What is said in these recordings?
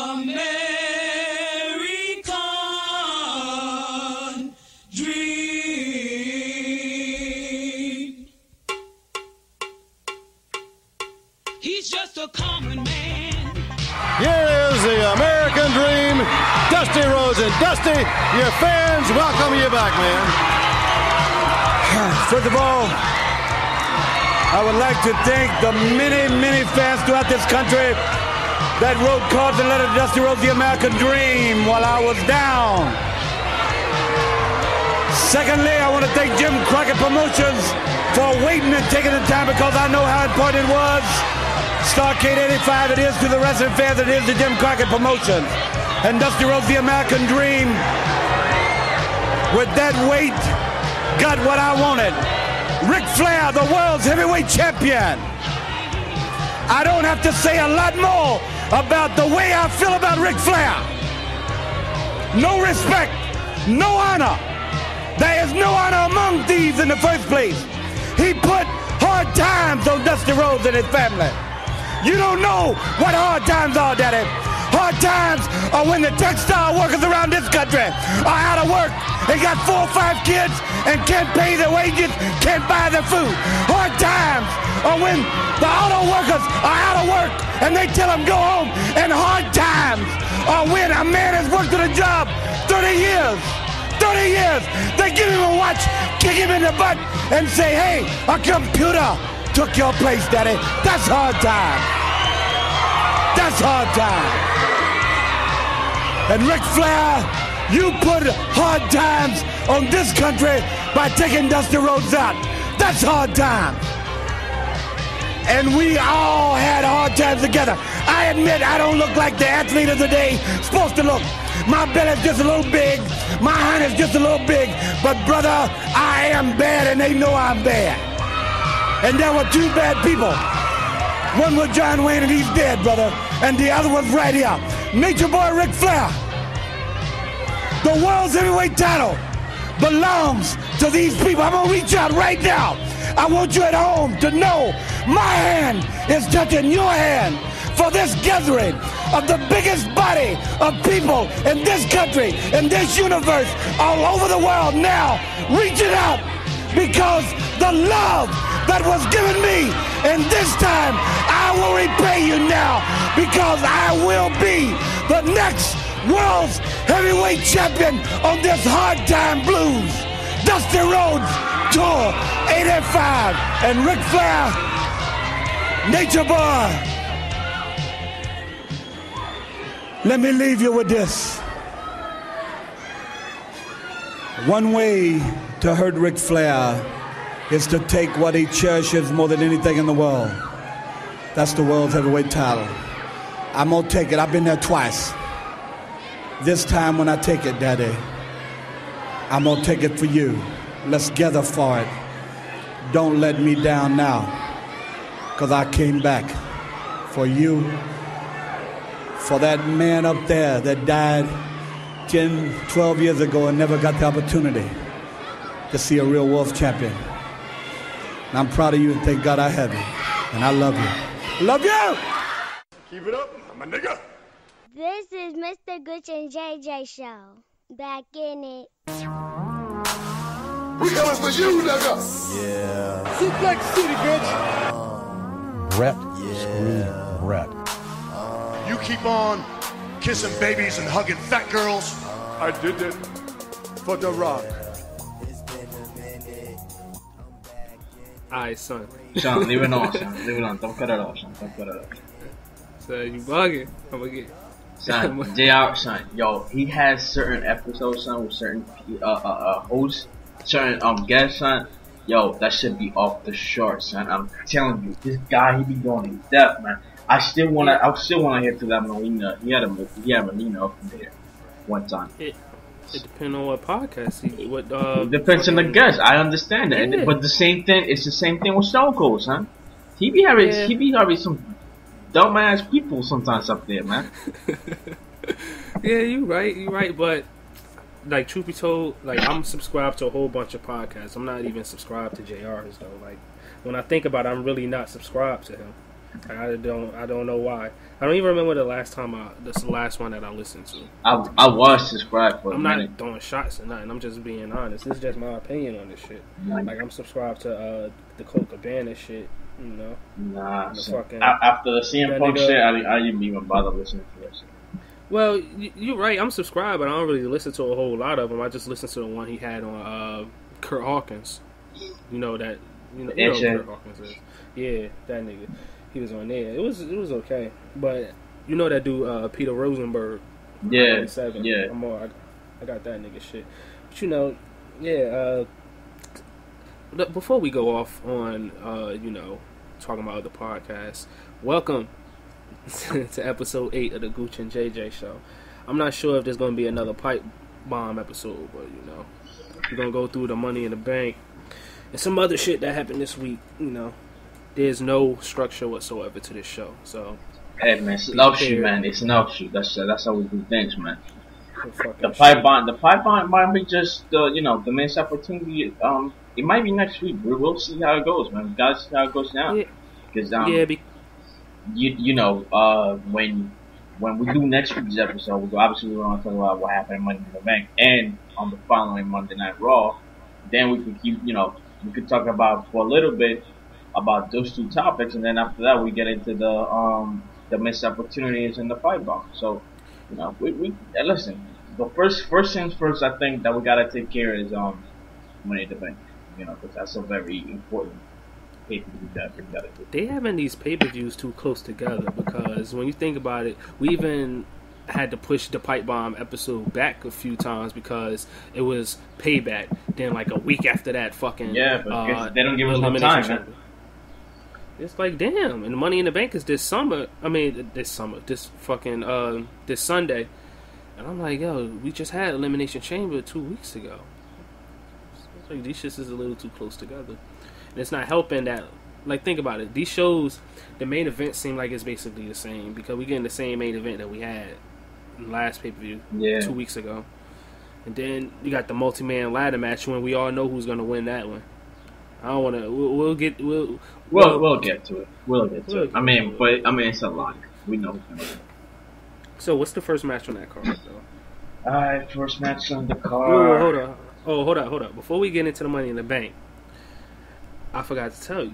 American dream. He's just a common man. Here is the American dream, Dusty Rhodes. And Dusty, your fans welcome you back, man. First of all, I would like to thank the many, many fans throughout this country that wrote cards and letters to Dusty Rhodes, the American dream, while I was down. Secondly, I want to thank Jim Crockett Promotions for waiting and taking the time, because I know how important it was. Starcade 85, it is to the wrestling fans, it is to Jim Crockett Promotions. And Dusty Rhodes, the American dream, with that weight, got what I wanted. Ric Flair, the world's heavyweight champion. I don't have to say a lot more about the way I feel about Ric Flair. No respect, no honor. There is no honor among thieves in the first place. He put hard times on Dusty Rhodes and his family. You don't know what hard times are, Daddy. Hard times are when the textile workers around this country are out of work. They got 4 or 5 kids and can't pay their wages, can't buy their food. Hard times are when the auto workers are out of work and they tell them go home. And hard times are when a man has worked at a job 30 years. 30 years. They give him a watch, kick him in the butt, and say, hey, a computer took your place, Daddy. That's hard time. That's hard time. And Ric Flair, you put hard times on this country by taking Dusty Rhodes out. That's hard time. And we all had hard times together. I admit I don't look like the athlete of the day supposed to look. My belly's just a little big. My hind is just a little big. But brother, I am bad and they know I'm bad. And there were 2 bad people. One was John Wayne and he's dead, brother. And the other was right here. Nature Boy Ric Flair. The world's heavyweight title belongs to these people. I'm gonna reach out right now. I want you at home to know my hand is touching your hand for this gathering of the biggest body of people in this country, in this universe, all over the world now, reaching out because the love that was given me, and this time I will repay you now, because I will be the next world's heavyweight champion on this hard time blues. Dusty Rhodes Tour 85 and Ric Flair, Nature Boy. Let me leave you with this. One way to hurt Ric Flair is to take what he cherishes more than anything in the world. That's the world's heavyweight title. I'm gonna take it. I've been there twice. This time when I take it, Daddy, I'm gonna take it for you. Let's gather for it. Don't let me down now, because I came back for you, for that man up there that died 10, 12 years ago and never got the opportunity to see a real Wolf champion. And I'm proud of you, and thank God I have you. And I love you. Love you! Keep it up, my nigga. This is Mr. Gooch and JJ show. Back in it. We coming for you, nigga. Yeah. Suplex City, bitch. Brett screwed Brett. You keep on kissing babies and hugging fat girls. I did it for The Rock. Alright, son. Sean, leave it on, Sean. Leave it on. Don't cut it off, Sean. Don't cut it off. So you bugging. I'm gonna get... Son, JR, son, yo, he has certain episodes, son, with certain hosts, certain guests, son. Yo, that should be off the short, son. I'm telling you, this guy, he be going in depth, man. I still wanna hear through that Molina. He had Molina up there one time. It depends on what podcast he It depends on the guest. I understand that, yeah. But the same thing. It's the same thing with Stone Cold, son. He be having some dumbass people sometimes up there, man. Yeah, you right, but like truth be told, like I'm subscribed to a whole bunch of podcasts. I'm not even subscribed to JR's though. Like when I think about it, I'm really not subscribed to him. I don't know why. I don't even remember the last one that I listened to. I was subscribed for. I'm not throwing shots or nothing. I'm just being honest. This is just my opinion on this shit. Like I'm subscribed to the Colt Cabana shit. You know. Nah. After the CM Punk shit, I didn't even bother listening to that shit. Well, you're right. I'm subscribed, but I don't really listen to a whole lot of them. I just listen to the one he had on Kurt Hawkins. You know that. You know who Kurt Hawkins is. Yeah, that nigga. He was on there. It was okay, but you know that dude Peter Rosenberg. Yeah, yeah. I got that nigga shit. But you know, yeah. Before we go off on talking about other podcasts, welcome to episode 8 of the Gooch and JJ show. I'm not sure if there's gonna be another pipe bomb episode, but we're gonna go through the Money in the Bank and some other shit that happened this week. There's no structure whatsoever to this show, so. Hey man, it's an offshoot, man. It's an offshoot. That's how we do things, man. The pipe bomb might be just the missed opportunity. It might be next week. We'll see how it goes, man. We gotta see how it goes down. Because when we do next week's episode, obviously we're gonna talk about what happened in Money in the Bank, and on the following Monday Night Raw. Then we could we could talk about for a little bit about those two topics, and then after that we get into the missed opportunities and the fight bomb. So, we listen. The first things first, I think that we gotta take care is Money in the Bank. Because that's a very important pay-per-view that we gotta do. They having these pay-per-views too close together, because when you think about it, we even had to push the pipe bomb episode back a few times because it was Payback. Then like a week after that, fucking but they don't give us enough time, man. It's like, damn, and the Money in the Bank is this summer. This Sunday. And I'm like, yo, we just had Elimination Chamber 2 weeks ago. It's like, these shits is a little too close together. And it's not helping that, like, think about it. These shows, the main event seem like it's basically the same, because we getting the same main event that we had in the last pay-per-view 2 weeks ago. And then you got the multi-man ladder match when we all know who's going to win that one. I don't want to. We'll get to it. We'll get to it. I mean, it's a lot. We know who's gonna win. So, what's the first match on that card, though? Alright, first match on the card. Hold up. Before we get into the Money in the Bank, I forgot to tell you.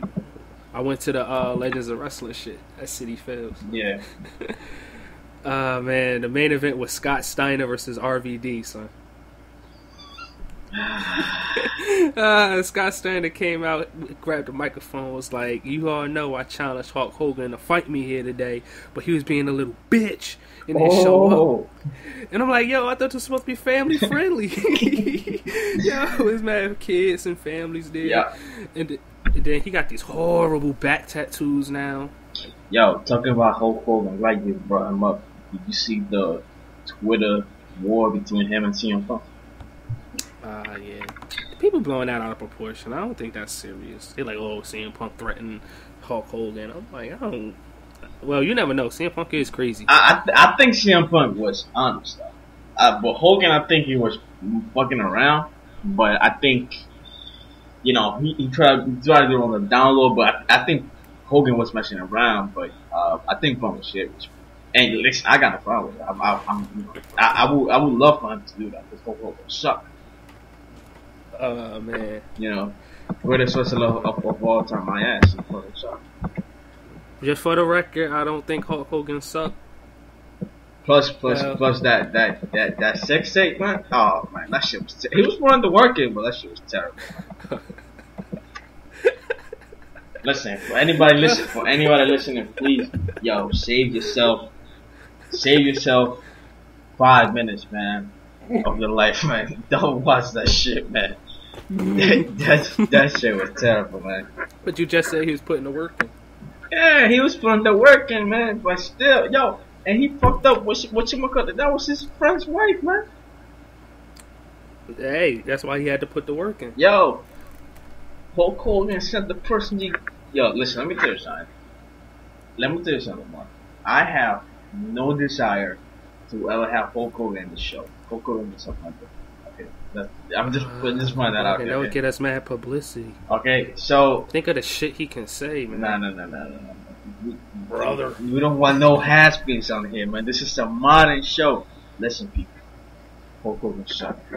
I went to the Legends of Wrestling shit at Citi Field. Yeah. Man, the main event was Scott Steiner versus RVD, son. Scott Steiner came out, grabbed the microphone, was like, you all know I challenged Hulk Hogan to fight me here today, but he was being a little bitch and didn't show up. And I'm like, yo, I thought this was supposed to be family friendly. Yo, it's mad kids and families there. Yeah. And then he got these horrible back tattoos now. Yo, talking about Hulk Hogan, like you brought him up, did you see the Twitter war between him and CM Punk? Yeah. People blowing that out of proportion. I don't think that's serious. They're like, oh, CM Punk threatened Hulk Hogan. I'm like, I don't. Well, you never know. CM Punk is crazy. I think CM Punk was honest, though. But Hogan, I think he was fucking around. But I think, he tried to do it on the down low. But I think Hogan was messing around. But I think Punk was serious. And listen, I got no problem with it. I would love for him to do that, because Hulk Hogan sucked. Man. Greatest wrestler of all time, my ass. Just for the record, I don't think Hulk Hogan sucked. Plus that sex tape, man. Oh man, that shit was. He was willing to work it, but that shit was terrible. Listen, for anybody listening, please, yo, save yourself 5 minutes, man, of your life, man. Don't watch that shit, man. That shit was terrible, man. But you just said he was putting the work in. Yeah, he was putting the work in, man. But still, yo, and he fucked up what you call it. That was his friend's wife, man. Hey, that's why he had to put the work in. Yo, Hulk Hogan sent the person Yo, listen, let me tell you something, Mark. I have no desire to ever have Hulk Hogan in the show. Hulk Hogan is something like that. Okay, I'm just putting that out there. That would get us mad publicity. Okay, so think of the shit he can say, man. No. brother. We don't want no has-beens on here, man. This is a modern show. Listen, people. Hulk Hogan sucked.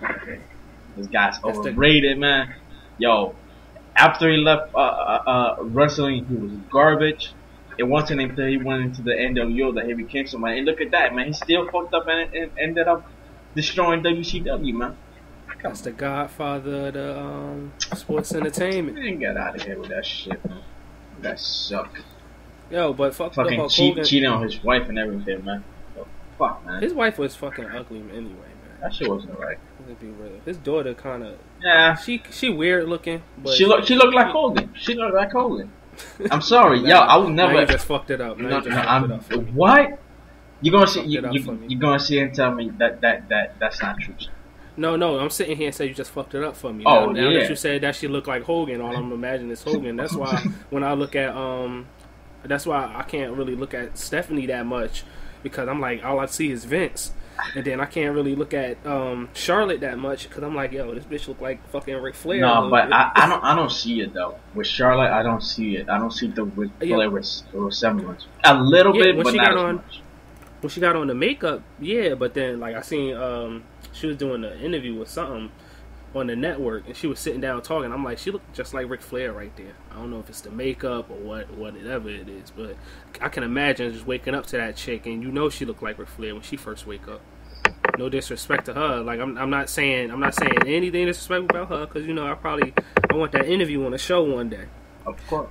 This guy's overrated, man. Yo, after he left wrestling, he was garbage. It wasn't until he went into the NWO that he became somebody. And look at that, man. He still fucked up and ended up destroying WCW, man. That's the godfather of the sports entertainment. Man, get out of here with that shit, man. That sucked. Yo, but fucking cheating on his wife and everything, man. So, fuck, man. His wife was fucking ugly anyway, man. That shit wasn't right. Let's be real. His daughter kind of. Yeah. She weird looking, but she looked like Hogan. She looked like Hogan. I'm sorry, yo. I would never. Now you just fucked it up. What? You gonna see? You gonna see and tell me that's not true? No, I'm sitting here and say you just fucked it up for me. Oh, now that you said that she looked like Hogan, all I'm imagining is Hogan. That's why when I look at that's why I can't really look at Stephanie that much, because I'm like, all I see is Vince, and then I can't really look at Charlotte that much because I'm like, yo, this bitch look like fucking Ric Flair. No, but I don't see it though. With Charlotte, I don't see it. I don't see the Ric Flair resemblance. A little bit, but not as much. When she got on the makeup, yeah, but then like I seen she was doing an interview with something on the network, and she was sitting down talking. I'm like, she looked just like Ric Flair right there. I don't know if it's the makeup or whatever it is, but I can imagine just waking up to that chick, and you know she looked like Ric Flair when she first wake up. No disrespect to her. Like I'm not saying anything disrespectful about her, because you know I want that interview on the show one day. Of course.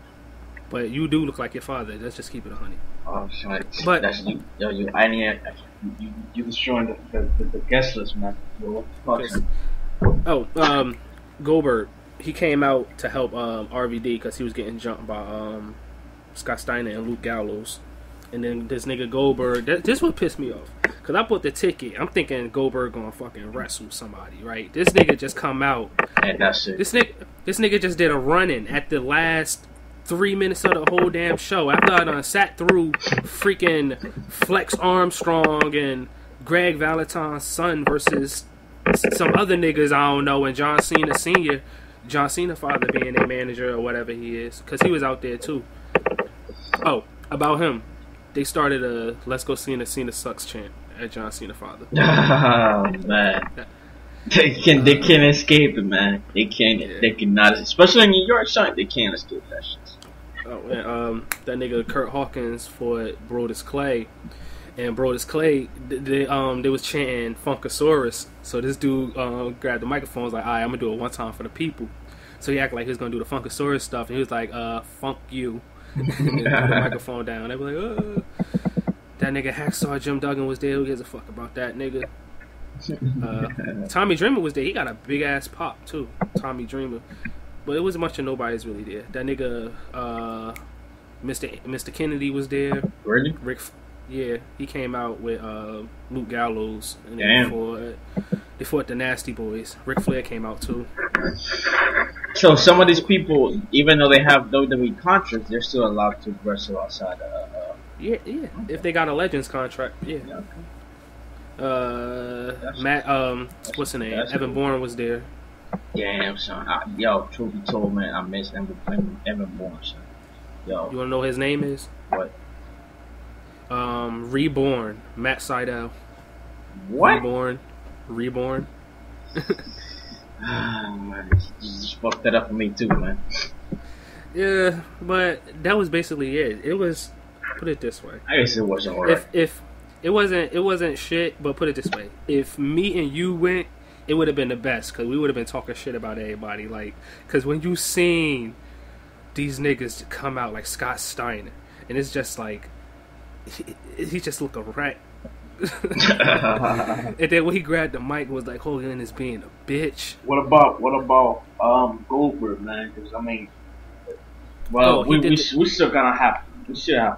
But you do look like your father. Let's just keep it 100. Oh shit! But that's you. Yo, you destroying the guest list, man. Yo, what the fuck? Goldberg, he came out to help RVD because he was getting jumped by Scott Steiner and Luke Gallows. And then this nigga Goldberg, this would piss me off, because I bought the ticket. I'm thinking Goldberg gonna fucking wrestle somebody, right? This nigga just come out. And that's it. This nigga just did a run-in at the last 3 minutes of the whole damn show. After I done sat through freaking Flex Armstrong and Greg Valentine's son versus some other niggas I don't know, and John Cena Sr., John Cena father being a manager or whatever he is, because he was out there too. Oh, about him, they started a "Let's Go Cena, Cena Sucks" chant at John Cena father. Oh man, they can't escape it, man. They cannot, especially in New York, son. They can't escape that shit. Oh, and, that nigga Kurt Hawkins fought Brodus Clay, and Brodus Clay, they was chanting Funkasaurus. So this dude grabbed the microphone, was like, "Alright, I'm gonna do it one time for the people." So he acted like he was gonna do the Funkasaurus stuff, and he was like, "Funk you," and then put the microphone down. They were like, that nigga Hacksaw Jim Duggan was there. Who gives a fuck about that nigga? Tommy Dreamer was there. He got a big ass pop too, Tommy Dreamer. But it wasn't much of nobody's really there. That nigga, Mr. Kennedy was there. Really? Yeah, he came out with Luke Gallows, and they fought the Nasty Boys. Ric Flair came out too. So some of these people, even though they have WWE contracts, they're still allowed to wrestle outside. Yeah. If they got a Legends contract, yeah. Matt, what's his name? Evan Bourne was there. Damn, son. Yo, truth be told, man, I miss Evan Bourne, son. Yo. You wanna know what his name is? What? Reborn. Matt Sydal. What? Reborn. Man, you just fucked that up for me too, man. Yeah, but that was basically it. It was, put it this way. I guess it wasn't alright. If it wasn't shit, but put it this way. If me and you went, it would have been the best, because we would have been talking shit about everybody. Like, because when you seen these niggas come out like Scott Steiner, and it's just like, he just looked a rat. And then when he grabbed the mic, was like, Hogan is being a bitch. What about Goldberg, man? Because I mean, well, we still have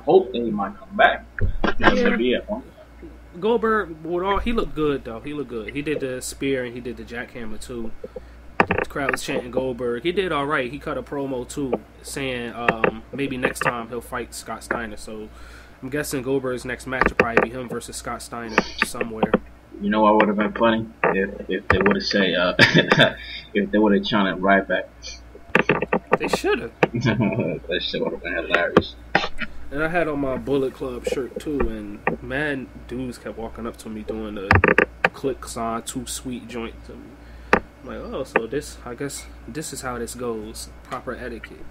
hope that he might come back. Goldberg, he looked good though. He looked good. He did the spear and he did the jackhammer too. The crowd was chanting Goldberg. He did all right. He cut a promo too, saying maybe next time he'll fight Scott Steiner. So I'm guessing Goldberg's next match will probably be him versus Scott Steiner somewhere. You know what would have been funny if they would have say if they would have chanted right back. They should have. That shit would have been hilarious. And I had on my Bullet Club shirt too, and mad dudes kept walking up to me doing the click sign too sweet joint to me. I'm like, oh, so I guess this is how this goes. Proper etiquette.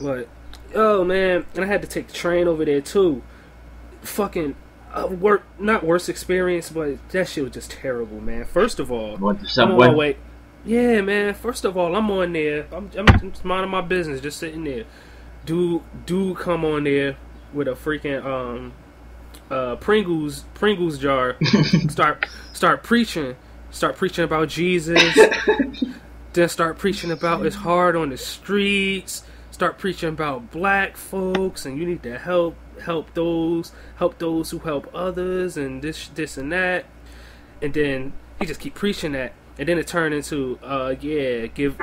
But, oh man, and I had to take the train over there too. Fucking not worst experience, but that shit was just terrible, man. First of all, What, the subway? I'm on my way. Yeah, man. First of all, I'm on there. I'm just minding my business, just sitting there. Dude come on there with a freaking Pringles jar. start preaching about Jesus. Then start preaching about it's hard on the streets. Start preaching about black folks, and you need to help those who help others, and this and that. And then he just keep preaching that, and then it turned into give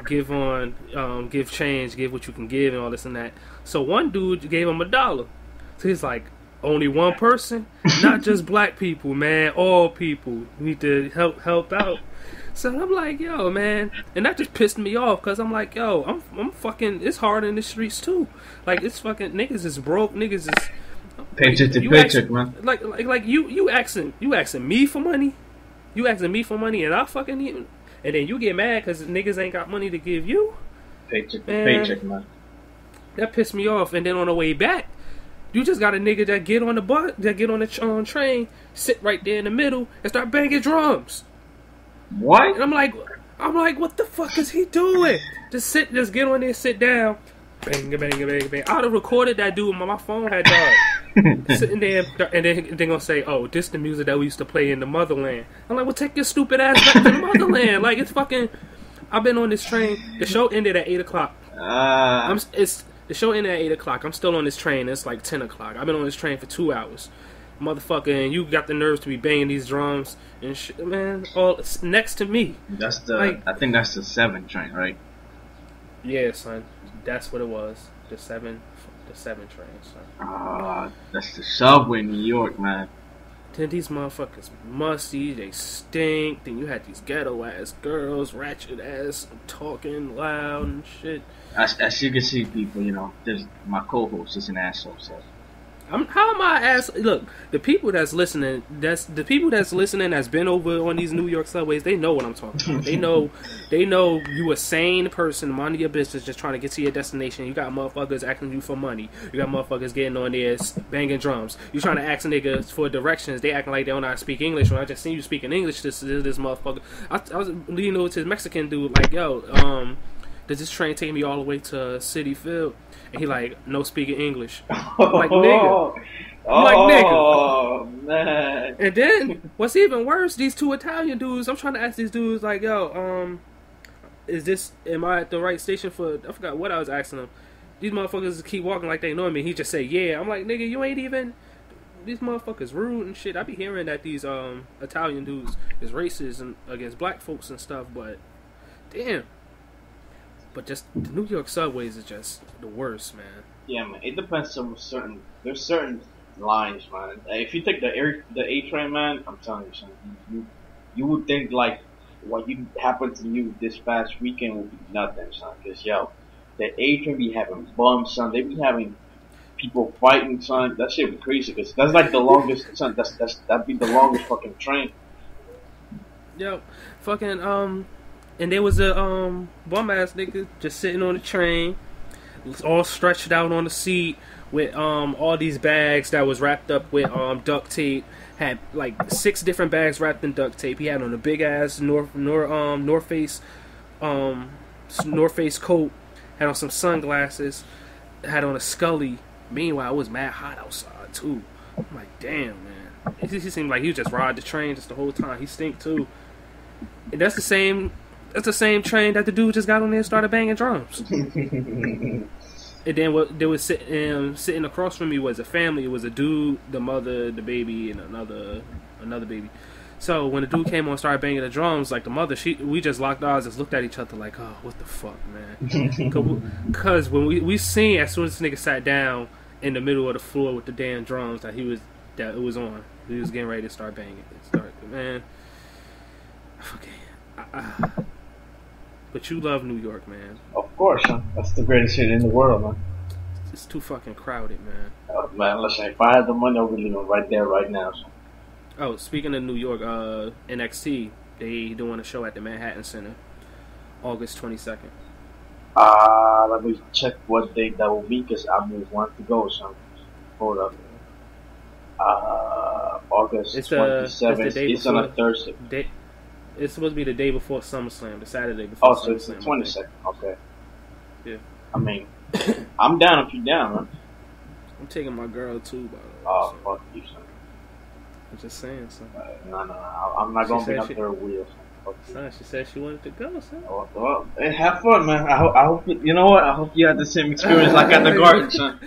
change, give what you can give, and all this and that. So one dude gave him $1. So he's like, only one person, not just black people, man, all people need to help out. So I'm like, yo, man, and that just pissed me off, because I'm like, yo, I'm fucking, it's hard in the streets too. Like, it's fucking, niggas is broke, niggas is paycheck to paycheck, man. Like you asking me for money, and I fucking even, and then you get mad because niggas ain't got money to give you. Paycheck to paycheck, man. That pissed me off. And then on the way back, you just got a nigga that get on the bus, that get on the train, sit right there in the middle, and start banging drums. What? And I'm like, what the fuck is he doing? Just get on there, sit down, bang, bang, bang, bang. I'd have recorded that dude, my phone had died. Sitting there, and then they're gonna say, oh, this the music that we used to play in the motherland. I'm like, well, take your stupid ass back to the motherland. Like, it's fucking, I've been on this train, the show ended at 8 o'clock. The show ended at 8 o'clock. I'm still on this train, it's like 10 o'clock. I've been on this train for 2 hours. Motherfucker, and you got the nerves to be banging these drums and shit, man, all next to me. That's the, I think that's the 7 train, right? Yeah, son. That's what it was. The 7 train, son. That's the subway in New York, man. Then these motherfuckers musty, they stink. Then you had these ghetto ass girls, ratchet ass, talking loud and shit. As you can see, people, you know, my co-host is an asshole, so. How am I ass? Look, the people that's listening, that's been over on these New York subways. They know what I'm talking about. They know you a sane person, minding your business, just trying to get to your destination. You got motherfuckers asking you for money. You got motherfuckers getting on there banging drums. You trying to ask niggas for directions. They acting like they don't know how to speak English. When I just seen you speaking English, this motherfucker. I was leaning over to this Mexican dude like, yo, does this train take me all the way to Citi Field? And he like, no speaking English. I'm like, nigga. Oh, man. And then, what's even worse, these 2 Italian dudes, I'm trying to ask these dudes, like, yo, am I at the right station for, I forgot what I was asking them. These motherfuckers keep walking like they know me. He just say, yeah. I'm like, nigga, you ain't even, these motherfuckers rude and shit. I be hearing that these Italian dudes is racist and against black folks and stuff, but damn. But just the New York subways is just the worst, man. Yeah, man. It depends on there's certain lines, man. If you take the A train, man, I'm telling you something. You would think like what happened to you this past weekend would be nothing, son. Cause yo, the A train be having bums, son. They be having people fighting, son. That shit be crazy. Cause that's like the longest, son. That'd be the longest fucking train. Yo, fucking and there was a bum ass nigga just sitting on the train, all stretched out on the seat with all these bags that was wrapped up with duct tape. Had like 6 different bags wrapped in duct tape. He had on a big ass North Face coat. Had on some sunglasses. Had on a Scully. Meanwhile, it was mad hot outside too. I'm like, damn, man. He seemed like he just ride the train just the whole time. He stink too. And that's the same train that the dude just got on there and started banging drums. And then what they was sitting across from me was a family. It was a dude, the mother, the baby, and another baby. So when the dude came on and started banging the drums, like the mother, we just locked eyes, just looked at each other like, oh, what the fuck, man? Because when we seen, as soon as this nigga sat down in the middle of the floor with the damn drums that it was on, he was getting ready to start banging. Man, okay. But you love New York, man. Of course, huh? That's the greatest shit in the world, man. it's too fucking crowded, man. Man, listen, if I had the money, I would leave it right there, right now. So. Oh, speaking of New York, NXT, they doing a show at the Manhattan Center, August 22nd. Let me check what date that will be, because I moved one to go. So, hold up. August 27th. It's on a Thursday. It's supposed to be the day before SummerSlam, the Saturday before SummerSlam. Oh, so it's the 22nd. Okay. Yeah. I mean, I'm down if you're down, man. I'm taking my girl too, by the way. Oh, fuck you, son. I'm just saying, son. No, I'm not gonna be up there with son, she said she wanted to go, son. Oh, well, hey, have fun, man. I hope you know what? I hope you had the same experience like at the Garden, son.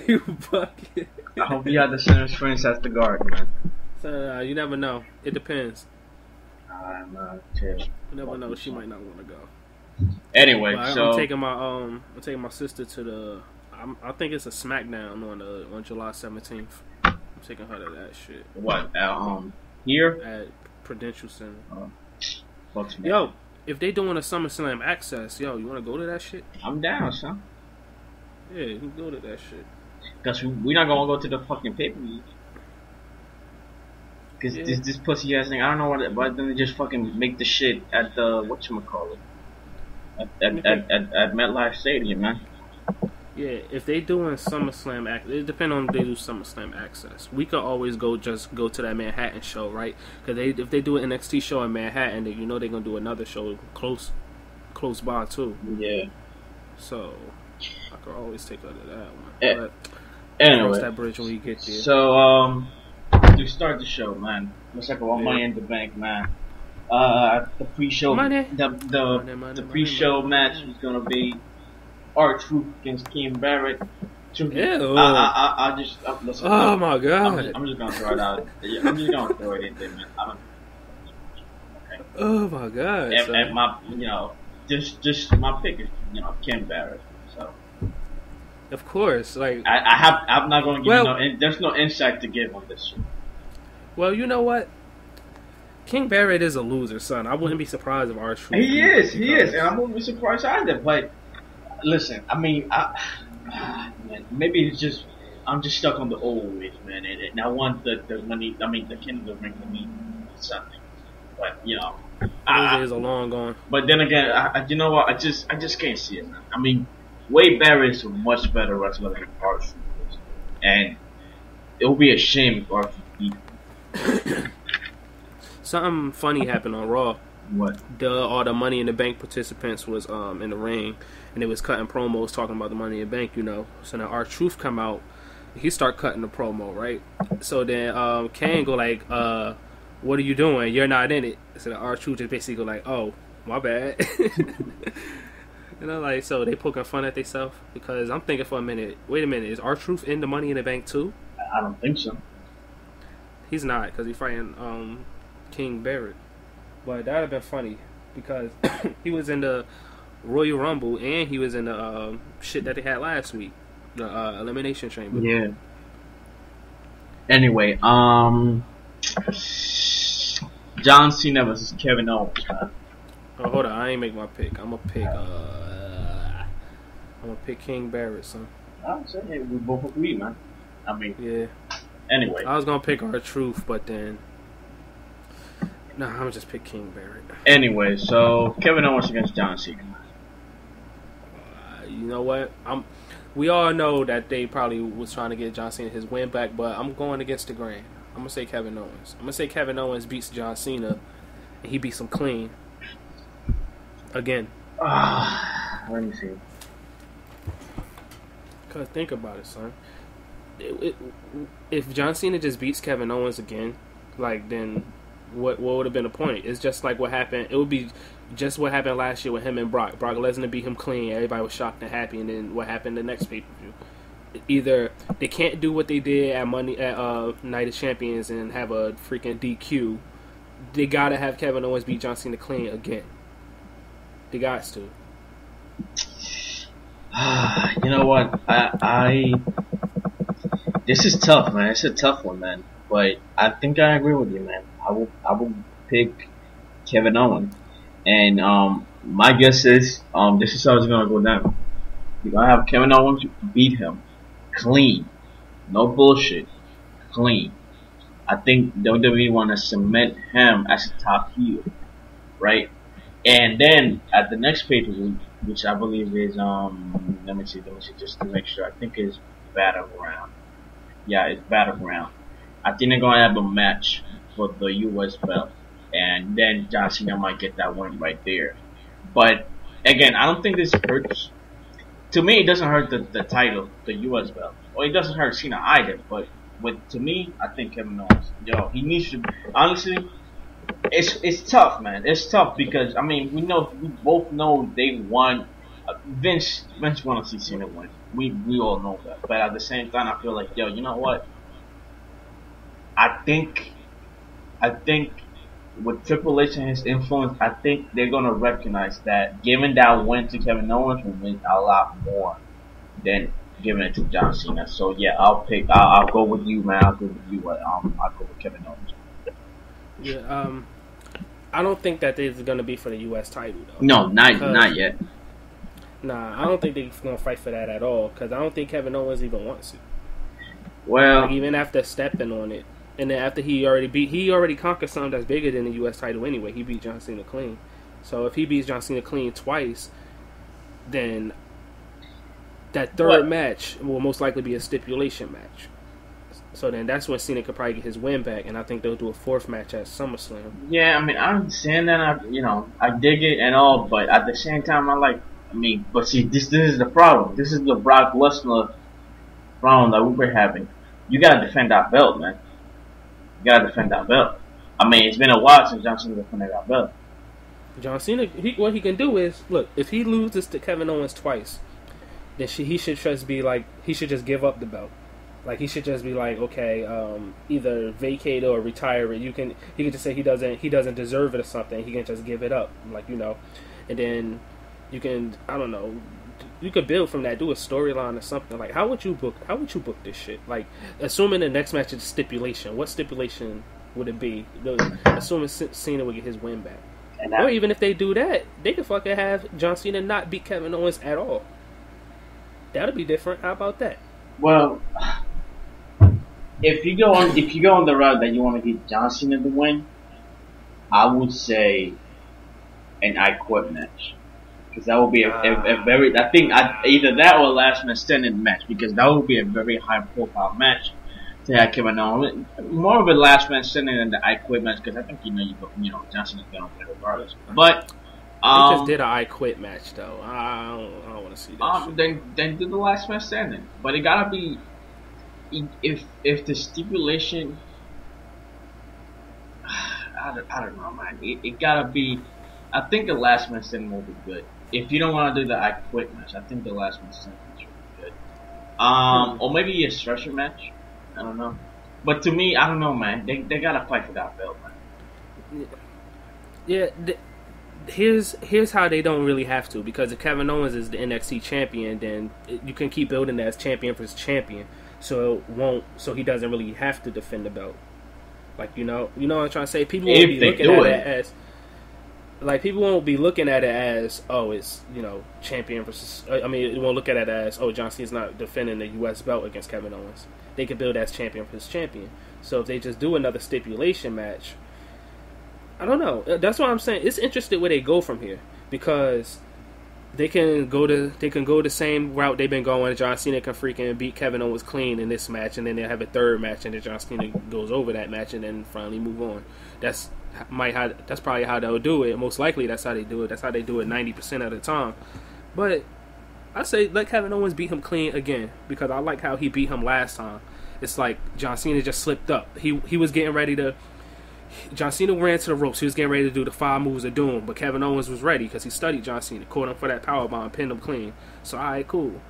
You bucket. I hope you had the same experience at the Garden, man. Son, you never know. It depends. Man, chill. You never know. She might not want to go. Anyway, so I'm taking my sister to the. I think it's a SmackDown on July 17th. I'm taking her to that shit. What? Here at Prudential Center. Fuck me. Yo, if they doing a SummerSlam Access, yo, you want to go to that shit? I'm down, son. Yeah, you can go to that shit. Cause we're not gonna go to the fucking pay-per-view. Cause this pussy ass thing, I don't know why then they just fucking make the shit at the whatchamacallit. At MetLife Stadium, man. Yeah, if they doing SummerSlam Access, it depends on if they do SummerSlam Access. We could always go to that Manhattan show, right? Because if they do an NXT show in Manhattan, then you know they're gonna do another show close by too. Yeah. So I could always take her to that one. But anyway, cross that bridge when we get there. So to start the show, man. Let's talk about Money in the Bank, man. The pre-show, the pre-show match is gonna be R-Truth against King Barrett. Ew. Listen, oh my god! I'm just gonna throw it out. I'm just gonna throw it in there, man. Okay. Oh my god! And my, just my pick is, King Barrett. So. Of course, like I'm not gonna give you there's no insight to give on this shit. Well, you know what? King Barrett is a loser, son. I wouldn't be surprised if R-Truth. He is, and I wouldn't be surprised either. But listen, I mean, man, maybe it's just I'm just stuck on the old ways, man, and I want the money. I mean, the King to bring me something, but loser is a long gone. But then again, you know what? I just can't see it, man. I mean, Wade Barrett is a much better wrestler than R-Truth is, and it would be a shame if R-Truth beat. Something funny happened on Raw. What? All the Money in the Bank participants was in the ring, and they was cutting promos talking about the Money in the Bank, So now R-Truth come out, he start cutting the promo, right? So then Kane go like, "What are you doing? You're not in it." So the R-Truth just basically go like, "Oh, my bad." Like, so they poking fun at themselves, because I'm thinking for a minute. Wait a minute, is R-Truth in the Money in the Bank too? I don't think so. He's not, because he's fighting King Barrett. But that would have been funny, because he was in the Royal Rumble and he was in the shit that they had last week, the Elimination Chamber. Yeah. Anyway, John Cena versus Kevin Owens. Oh, hold on, I ain't make my pick. I'm gonna pick King Barrett, son. I'm saying we both agree, man. I mean, yeah. Anyway, I was gonna pick R-Truth, but then I'm gonna just pick King Barrett. Anyway, so Kevin Owens against John Cena. You know what? We all know that they probably was trying to get John Cena his win back, but I'm going against the grain. I'm gonna say Kevin Owens. I'm gonna say Kevin Owens beats John Cena, and he beats him clean again. Let me see. Cause think about it, son. If John Cena just beats Kevin Owens again, like, then what would have been the point? It's just like what happened. It would be just what happened last year with him and Brock. Brock Lesnar beat him clean. Everybody was shocked and happy. And then what happened the next pay-per-view? Either they can't do what they did at Night of Champions and have a freaking DQ. They gotta have Kevin Owens beat John Cena clean again. They got to. You know what? This is tough, man. It's a tough one, man. But I think I agree with you, man. I will pick Kevin Owens, and my guess is this is how it's gonna go down. You're gonna have Kevin Owens beat him clean, no bullshit, clean. I think WWE want to cement him as a top heel, right? And then at the next pay-per-view, which I believe is let me see just to make sure. I think it's Battleground. Yeah, it's Battleground. I think they're gonna have a match for the US belt, and then John Cena might get that win right there. But again, I don't think this hurts. To me, it doesn't hurt the title, the US belt. Well, it doesn't hurt Cena either. But to me, I think Kevin Owens, he needs to. Honestly, it's tough, man. It's tough because we both know they won. Vince want to see Cena win. We all know that. But at the same time, I feel like, you know what? I think with Triple H and his influence, I think they're gonna recognize that giving that win to Kevin Owens will mean a lot more than giving it to John Cena. So yeah, I'll go with you, man. I'll go with you. I'll go with Kevin Owens. Yeah. I don't think that this is gonna be for the U.S. title though. No, not yet. Nah, I don't think they're gonna fight for that at all. Because I don't think Kevin Owens even wants it. Well, like, even after stepping on it. And then after he already conquered something that's bigger than the U.S. title anyway. He beat John Cena clean. So if he beats John Cena clean twice, then that third match will most likely be a stipulation match. So then that's when Cena could probably get his win back, and I think they'll do a fourth match at SummerSlam. Yeah, I understand that. I dig it and all, but at the same time, but see, this is the problem. This is the Brock Lesnar problem that we were having. You gotta defend that belt, man. You gotta defend that belt. It's been a while since John Cena defended that belt. John Cena, what he can do is, look, if he loses to Kevin Owens twice, then he should just be like, he should just give up the belt. Like, he should just be like, okay, either vacate it or retire it. He can just say he doesn't deserve it or something. He can just give it up, and then you can, I don't know, you could build from that, do a storyline or something. Like, how would you book this shit? Like, assuming the next match is stipulation, what stipulation would it be? Assuming Cena would get his win back. Or even if they do that, they could fucking have John Cena not beat Kevin Owens at all. That'll be different. How about that? Well, if you go on the route that you want to get John Cena to win, I would say an I Quit match. Because that would be a very, either that or a last man standing match, because that would be a very high profile match to have Kevin Owens. More of a last man standing than the I Quit match, because I think John Cena's gonna win regardless. But they just did an I Quit match though. I don't want to see that. Then do the last man standing, but it gotta be if the stipulation. I don't know, man. It gotta be. I think the last man standing will be good. If you don't want to do the I Quit match, I think the last man standing will be good. Or maybe a stretcher match. I don't know. But to me, I don't know, man. They gotta fight for that belt, man. Yeah. Here's how they don't really have to, because if Kevin Owens is the NXT champion, then you can keep building that as champion versus champion. So he doesn't really have to defend the belt. Like, you know what I'm trying to say? People won't be looking at it as, like, people won't be looking at it as, oh, it's, champion versus, it won't look at it as, oh, John Cena's not defending the U.S. belt against Kevin Owens. They could build as champion versus champion. So if they just do another stipulation match, I don't know. That's why I'm saying it's interesting where they go from here, because they can go the same route they've been going. John Cena can freaking beat Kevin Owens clean in this match, and then they'll have a third match, and then John Cena goes over that match, and then finally move on. That's probably how they'll do it. Most likely, that's how they do it. That's how they do it 90% of the time. But I say let Kevin Owens beat him clean again, because I like how he beat him last time. It's like John Cena just slipped up. He was getting ready to. John Cena ran to the ropes. He was getting ready to do the 5 moves of doom, but Kevin Owens was ready because he studied John Cena, caught him for that powerbomb, pinned him clean. So, alright, cool.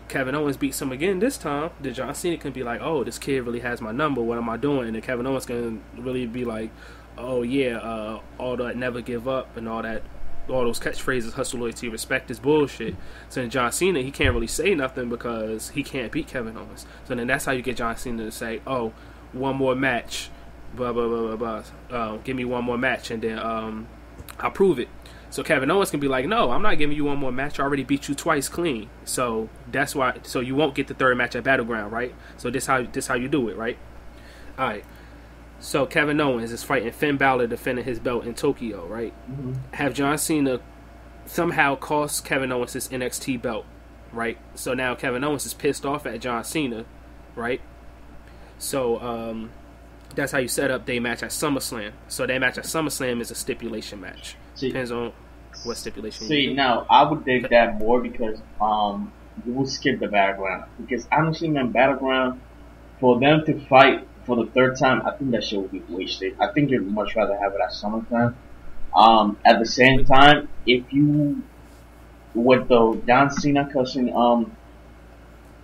Kevin Owens beats him again this time. Then John Cena can be like, oh, this kid really has my number. What am I doing? And then Kevin Owens can really be like, oh, yeah, all that never give up and all those catchphrases, hustle, loyalty, respect is bullshit. So then John Cena, he can't really say nothing because he can't beat Kevin Owens. So then that's how you get John Cena to say, oh, one more match. Blah blah blah blah blah. Give me one more match, and then I'll prove it. So Kevin Owens can be like, no, I'm not giving you one more match. I already beat you twice clean. So that's why. So you won't get the third match at Battleground, right? So this how you do it, right? All right. So Kevin Owens is fighting Finn Balor, defending his belt in Tokyo, right? Mm-hmm. Have John Cena somehow cost Kevin Owens his NXT belt, right? So now Kevin Owens is pissed off at John Cena, right? So that's how you set up their match at SummerSlam. So their match at SummerSlam is a stipulation match. Depends on what stipulation. See, now I would dig that more because you would skip the Battleground, because honestly, man, Battleground, for them to fight for the third time, I think that shit would be wasted. I think you'd much rather have it at SummerSlam. At the same time, if you with the John Cena cussing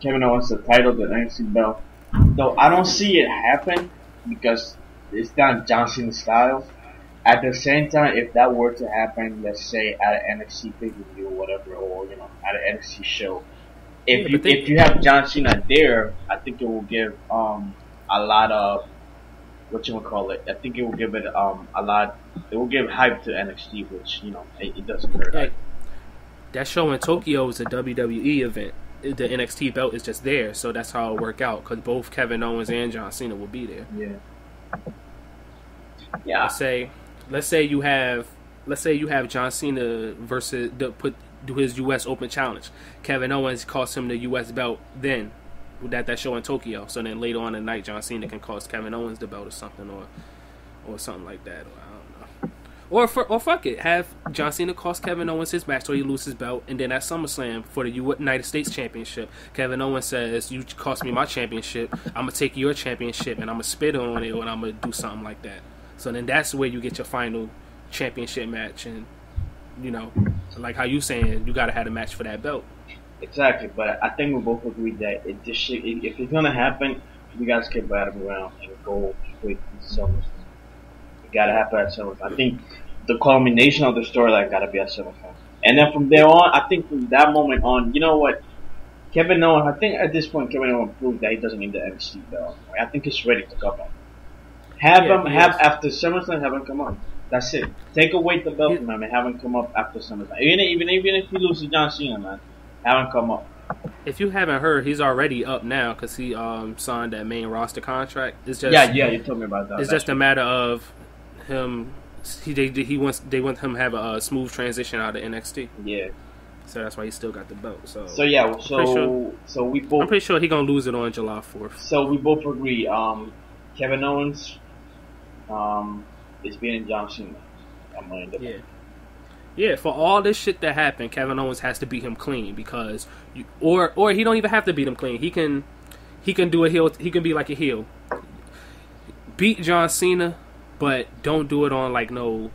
Kevin Owens the title, the NXT belt, though I don't see it happen because it's not John Cena's style. At the same time, if that were to happen, let's say at an NXT pay-per-view or whatever, or at an NXT show, if you have John Cena there, I think it will give a lot of I think it will give it a lot. It will give hype to NXT, which it doesn't hurt. Like, that show in Tokyo is a WWE event. The NXT belt is just there, so that's how it work out. Because both Kevin Owens and John Cena will be there. Yeah. Let's say you have John Cena versus do his U.S. Open Challenge. Kevin Owens cost him the U.S. belt then. That show in Tokyo. So then later on in the night, John Cena can cost Kevin Owens the belt or something, or something like that. Or I don't know. Or fuck it, have John Cena cost Kevin Owens his match, so he loses his belt, and then at SummerSlam for the United States Championship, Kevin Owens says, "You cost me my championship. I'm gonna take your championship and I'm gonna spit on it, and I'm gonna do something like that." So then that's where you get your final championship match, and like how you saying, you gotta have a match for that belt. Exactly, but I think we both agree that if it's gonna happen, we gotta skip Battleground and go straight to SummerSlam. It gotta happen at SummerSlam. I think the culmination of the storyline gotta be at SummerSlam, and then from there on, I think from that moment on, you know what, Kevin Owens. I think at this point, Kevin Owens proved that he doesn't need the NXT belt. Right? I think he's ready to come on. After SummerSlam, have him come on. That's it. Take away the belt from him and have him come up after SummerSlam. Even if he loses John Cena, man. Haven't come up. If you haven't heard, he's already up now because he signed that main roster contract. It's just you told me about that. It's just a matter of him. They want him to have a smooth transition out of NXT. Yeah. So that's why he still got the belt. So we both. I'm pretty sure he's gonna lose it on July 4th. So we both agree. Kevin Owens is beating John Cena. Yeah, for all this shit that happened, Kevin Owens has to beat him clean because, or he don't even have to beat him clean. He can do a heel. He can be like a heel. Beat John Cena, but don't do it on like no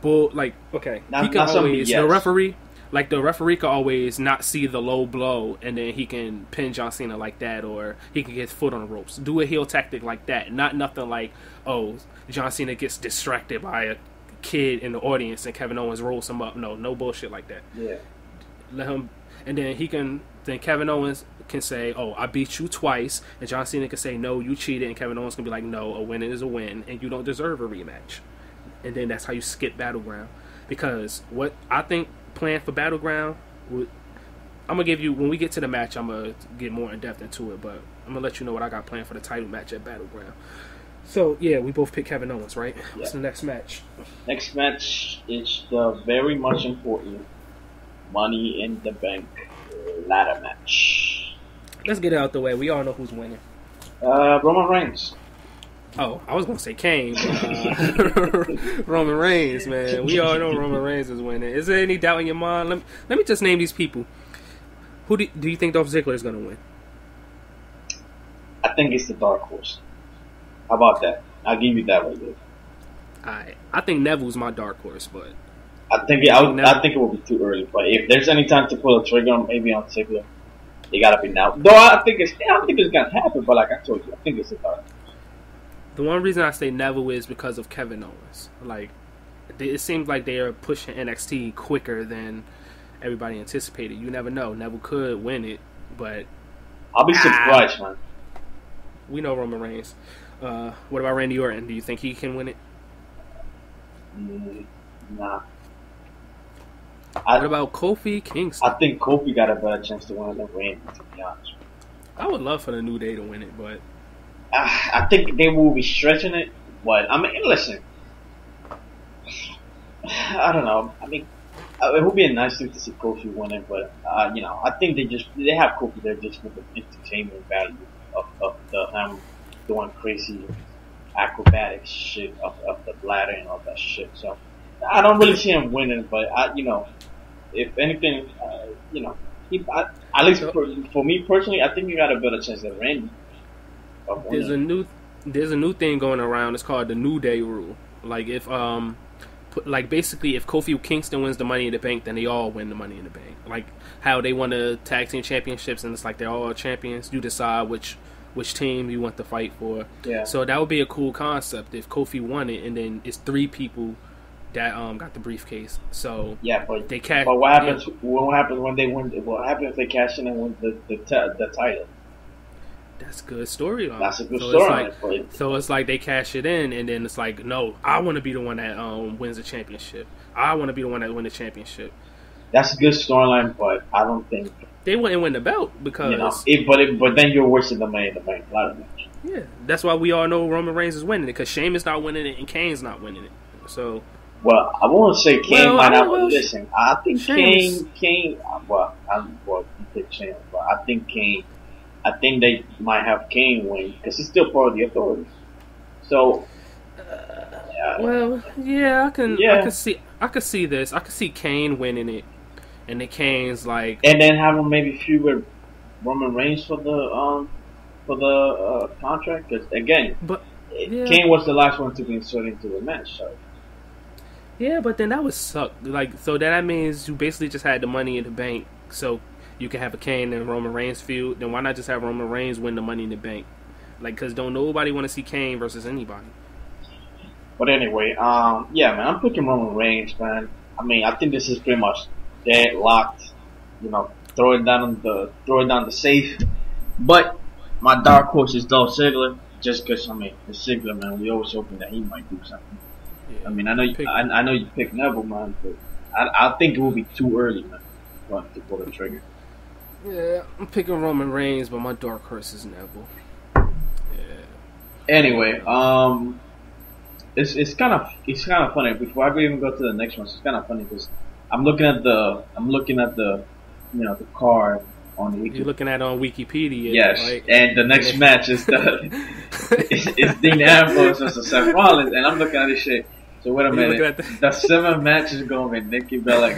bull. Like okay, he can always the referee. Like the referee can always not see the low blow, and then he can pin John Cena like that, or he can get his foot on the ropes. Do a heel tactic like that, not nothing like John Cena gets distracted by a kid in the audience and Kevin Owens rolls him up. No bullshit like that. Yeah. Let him, and then Kevin Owens can say, "Oh, I beat you twice," and John Cena can say, "No, you cheated," and Kevin Owens can be like, "No, a win is a win, and you don't deserve a rematch." And then that's how you skip Battleground, because what I think planned for Battleground I'm gonna give you when we get to the match. I'm gonna get more in depth into it, but I'm gonna let you know what I got planned for the title match at Battleground. So, yeah, we both picked Kevin Owens, right? Yeah. What's the next match? Next match is the very much important Money in the Bank ladder match. Let's get it out the way. We all know who's winning. Roman Reigns. Oh, I was going to say Kane. Roman Reigns, man. We all know Roman Reigns is winning. Is there any doubt in your mind? Let me just name these people. Who do you think Dolph Ziggler is going to win? I think it's the dark horse. How about that? I'll give you that right there. I think Neville's my dark horse, but I think it will be too early. But if there's any time to pull a trigger, maybe on Ziggler, it gotta be now. Though I think it's gonna happen. But like I told you, I think it's the dark horse. The one reason I say Neville is because of Kevin Owens. Like it seems like they are pushing NXT quicker than everybody anticipated. You never know. Neville could win it, but I'll be surprised, man. We know Roman Reigns. What about Randy Orton? Do you think he can win it? Nah. What about Kofi Kingston? I think Kofi got a better chance to win it than Randy, to be honest. I would love for the New Day to win it, but I think they will be stretching it. But I mean, listen, I don't know. I mean, it would be a nice thing to see Kofi win it, but you know, I think they have Kofi there just for the entertainment value of the doing crazy acrobatic shit of the bladder and all that shit. So I don't really see him winning, but you know, if anything, you know, at least for me personally, I think he got a better chance than Randy. There's a new thing going around. It's called the New Day rule. Like if basically if Kofi Kingston wins the Money in the Bank, then they all win the Money in the Bank. Like how they won the tag team championships, and it's like they're all champions. You decide which team you want to fight for. Yeah. So that would be a cool concept if Kofi won it, and then it's 3 people that got the briefcase. So yeah, but they cash. But what happens? What happens when they win? What happens if they cash in and win the title? That's a good storyline. That's a good storyline. So it's like they cash it in, and then it's like, no, I want to be the one that wins the championship. I want to be the one that wins the championship. That's a good storyline, but I don't think they wouldn't win the belt because but then you're wasting the Money in the Bank ladder match. Yeah, that's why we all know Roman Reigns is winning it, because Sheamus not winning it and Kane's not winning it. So, well, I won't say Kane might not listen. I think Sheamus. Kane. Well, you pick Sheamus, but I think Kane. I think they might have Kane win because he's still part of the Authority. So, well, yeah, I can see this. I can see Kane winning it, and the Kane's like, and then have him maybe feud with Roman Reigns for the contract. Because again, Kane was the last one to be inserted into the match. So. Yeah, but then that would suck. Like, so that means you basically just had the Money in the Bank, so you can have a Kane and Roman Reigns feud. Then why not just have Roman Reigns win the Money in the Bank? Like, because don't nobody want to see Kane versus anybody. But anyway, yeah, man, I'm picking Roman Reigns, man. I mean, I think this is pretty much dead locked. You know, throw it down the safe. But my dark horse is Dolph Ziggler, just because it's Ziggler, man. We always hoping that he might do something. Yeah. I mean, I know you picked Neville, man, but I think it will be too early, man, to pull the trigger. Yeah, I'm picking Roman Reigns, but my dark horse is Neville. Yeah. Anyway, it's kind of funny. Before I even go to the next one, it's kind of funny because I'm looking at the the card on the Wikipedia. You're looking at it on Wikipedia. Yes, right? And the next match is it's Dean Ambrose versus Seth Rollins, and I'm looking at this shit. So wait a minute, the 7 matches going to be Nikki Bella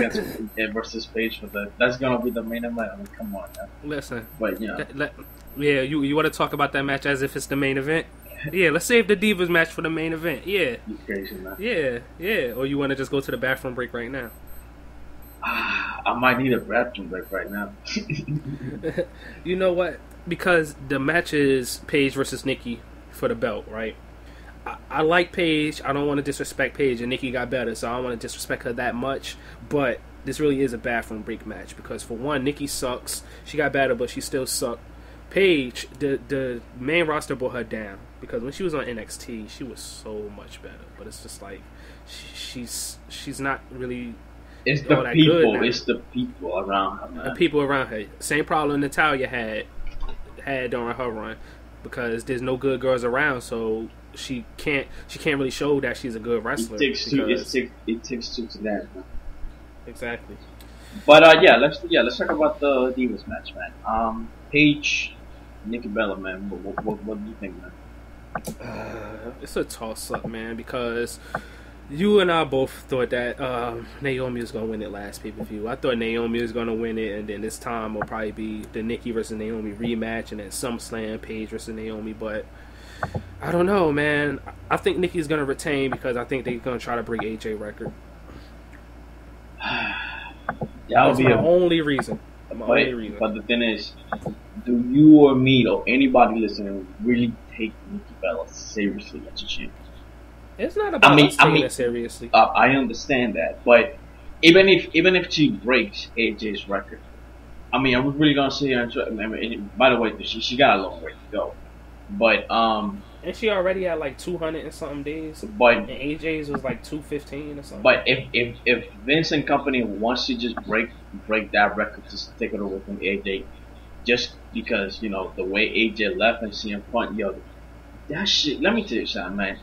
versus Paige for that's going to be the main event. I mean, come on, man. Listen, but you know, you want to talk about that match as if it's the main event? Yeah, let's save the Divas match for the main event. Yeah, you crazy, man. Yeah. Or you want to just go to the bathroom break right now? I might need a bathroom break right now. You know what? Because the match is Paige versus Nikki for the belt, right? I like Paige. I don't want to disrespect Paige, and Nikki got better, so I don't want to disrespect her that much. But this really is a bathroom break match because, for one, Nikki sucks. She got better, but she still sucked. Paige, the main roster brought her down because when she was on NXT, she was so much better. But it's just like she's not really. It's the people. It's the people around her. Man. The people around her. Same problem Natalya had during her run because there's no good girls around, so. She can't really show that she's a good wrestler. It takes two to that. Man. Exactly. But let's talk about the Divas match, man. Paige, Nikki Bella, man. What do you think, man? It's a toss up, man, because you and I both thought that Naomi was gonna win it last pay-per-view. I thought Naomi was gonna win it, and then this time will probably be the Nikki versus Naomi rematch, and then SummerSlam Paige versus Naomi, but. I don't know, man. I think Nikki's going to retain because I think they're going to try to break AJ record. That's my only reason. But the thing is, do you or me or anybody listening really take Nikki Bella seriously as a champion? It's not about us taking it seriously. I understand that, but even if she breaks AJ's record, I mean, are we really going to see her? By the way, she got a long way to go. But and And she already had like 200 and something days. But and AJ's was like 215 or something. But if Vince and company wants to just break that record, just take it away from AJ, just because the way AJ left and CM Punk, that shit. Let me tell you something, man.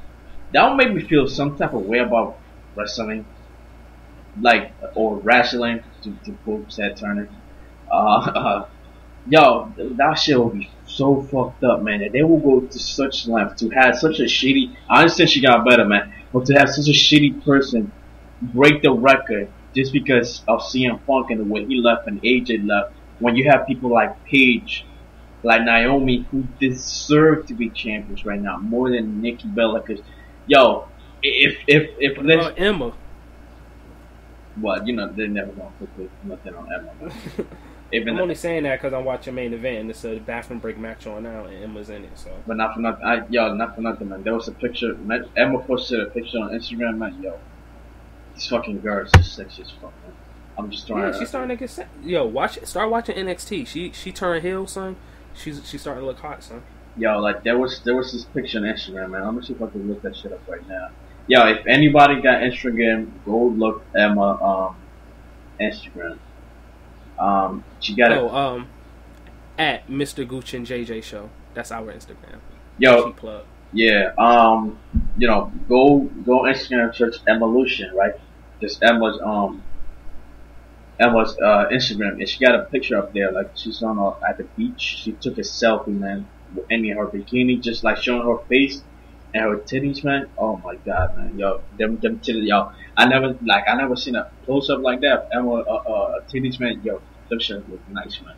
That would make me feel some type of way about wrestling, or wrestling to quote Ted Turner. That shit will be so fucked up, man. That they will go to such length to have such a shitty. I understand she got better, man, but to have such a shitty person break the record just because of CM Punk and the way he left and AJ left, when you have people like Paige, like Naomi, who deserve to be champions right now more than Nikki Bella. Cause if Emma. Well, they're never gonna put nothing on Emma. I'm only saying that because I'm watching Main Event and it's a bathroom break match on now and Emma's in it. So, but not for nothing. Not for nothing, man. There was a picture. Emma posted a picture on Instagram, man. These fucking girls are sexy as fuck, man. I'm just trying. Yeah, she's starting to get set. Start watching NXT. She turned heel, son. She's starting to look hot, son. There was this picture on Instagram, man. Let me see if I can look that shit up right now. If anybody got Instagram, go look Emma Instagram. She got at Mr. Gooch and JJ Show. That's our Instagram. Cheap plug. Yeah. Go Instagram, search Evolution, right? Just Emma's Instagram, and she got a picture up there, like she's at the beach. She took a selfie, man, in her bikini, just like showing her face and her titties, man. Oh my god, man, them titties, I never seen a close up like that. Emma, titties, man, them shit look nice, man.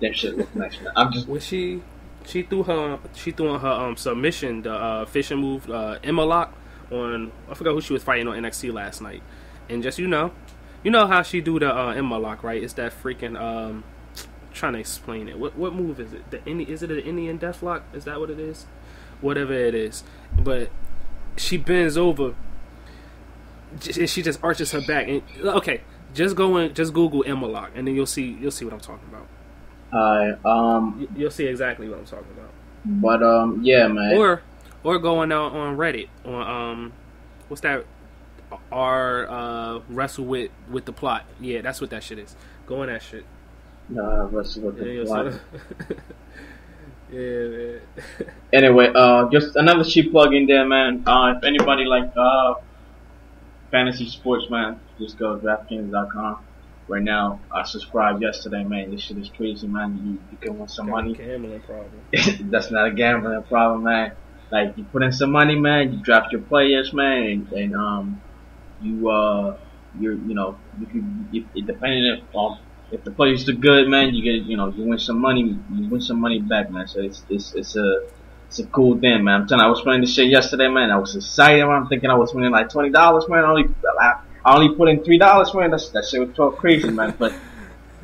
Them shit look nice, man. I'm just. Was she threw in her submission, the fishing move, Emma Lock on. I forgot who she was fighting on NXT last night, and just you know how she do the Emma Lock, right? It's that freaking trying to explain it. What move is it? Is it an Indian Death Lock? Is that what it is? Whatever it is, but she bends over. She just arches her back, and okay, just Google Emma Lock, and then you'll see what I'm talking about. You'll see exactly what I'm talking about. But yeah, man. Or going out on Reddit on what's that? Wrestle with the plot. Yeah, that's what that shit is. Go on that shit. Wrestle with the plot. Yeah, man. Anyway, just another cheap plug in there, man. If anybody like fantasy sports, man, just go to DraftKings.com. Right now, I subscribed yesterday, man. This shit is crazy, man. You can win some money. Gambling problem. That's not a gambling problem, man. Like, you put in some money, man. You draft your players, man, and depending on if the players do good, man, you get you win some money. You win some money back, man. So it's a cool thing, man. I'm telling you, I was playing this shit yesterday, man. I was excited, man. I'm thinking I was winning like $20, man. I only put in $3, man. That shit was so crazy, man. But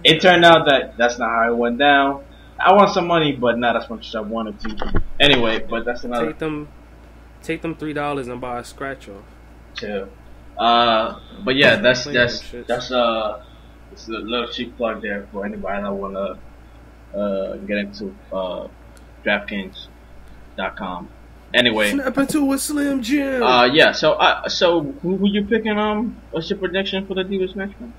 it turned out that's not how it went down. I want some money, but not as much as I wanted to. Anyway, but that's another. Take them $3 and buy a scratch off. Chill. But yeah, that's it's a little cheap plug there for anybody that wanna get into DraftKings.com. Anyway, snap into a Slim Jim. Yeah. So who you picking? What's your prediction for the Divas match, man?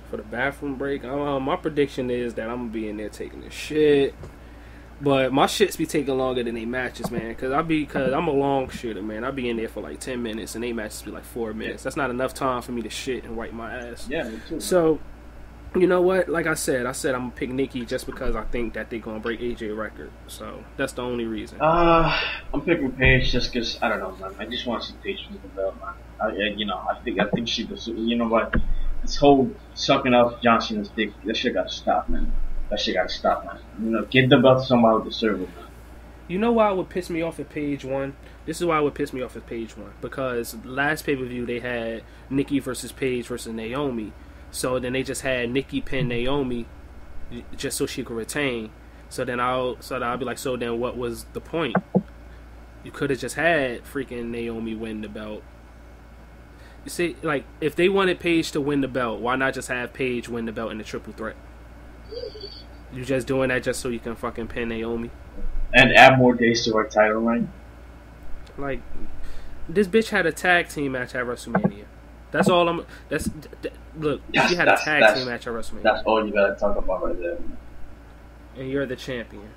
For the bathroom break, my prediction is that I'm gonna be in there taking the shit. But my shits be taking longer than they matches, man. Cause I'm a long shooter, man. I be in there for like 10 minutes, and they matches be like 4 minutes. That's not enough time for me to shit and wipe my ass. Yeah, me too. So, you know what? Like I said I'm gonna pick Nikki just because I think that they're gonna break AJ record. So that's the only reason. I'm picking Paige just because I don't know, man. I just want to see Paige with the belt, man. I think she was. You know what? This whole sucking up John Cena's dick, that shit gotta stop, man. That shit gotta stop, man. Give the belt to somebody who deserves it, man. You know why it would piss me off at page 1? This is why it would piss me off at page 1. Because last pay-per-view they had Nikki versus Paige versus Naomi. So then they just had Nikki pin Naomi just so she could retain. So then I'll be like, so then what was the point? You could have just had freaking Naomi win the belt. You see, like, if they wanted Paige to win the belt, why not just have Paige win the belt in the triple threat? You just doing that just so you can fucking pin Naomi? And add more days to her title reign? Like, this bitch had a tag team match at WrestleMania. That's all I'm. Look, she had a tag team match at WrestleMania. That's all you gotta talk about right there. And you're the champion.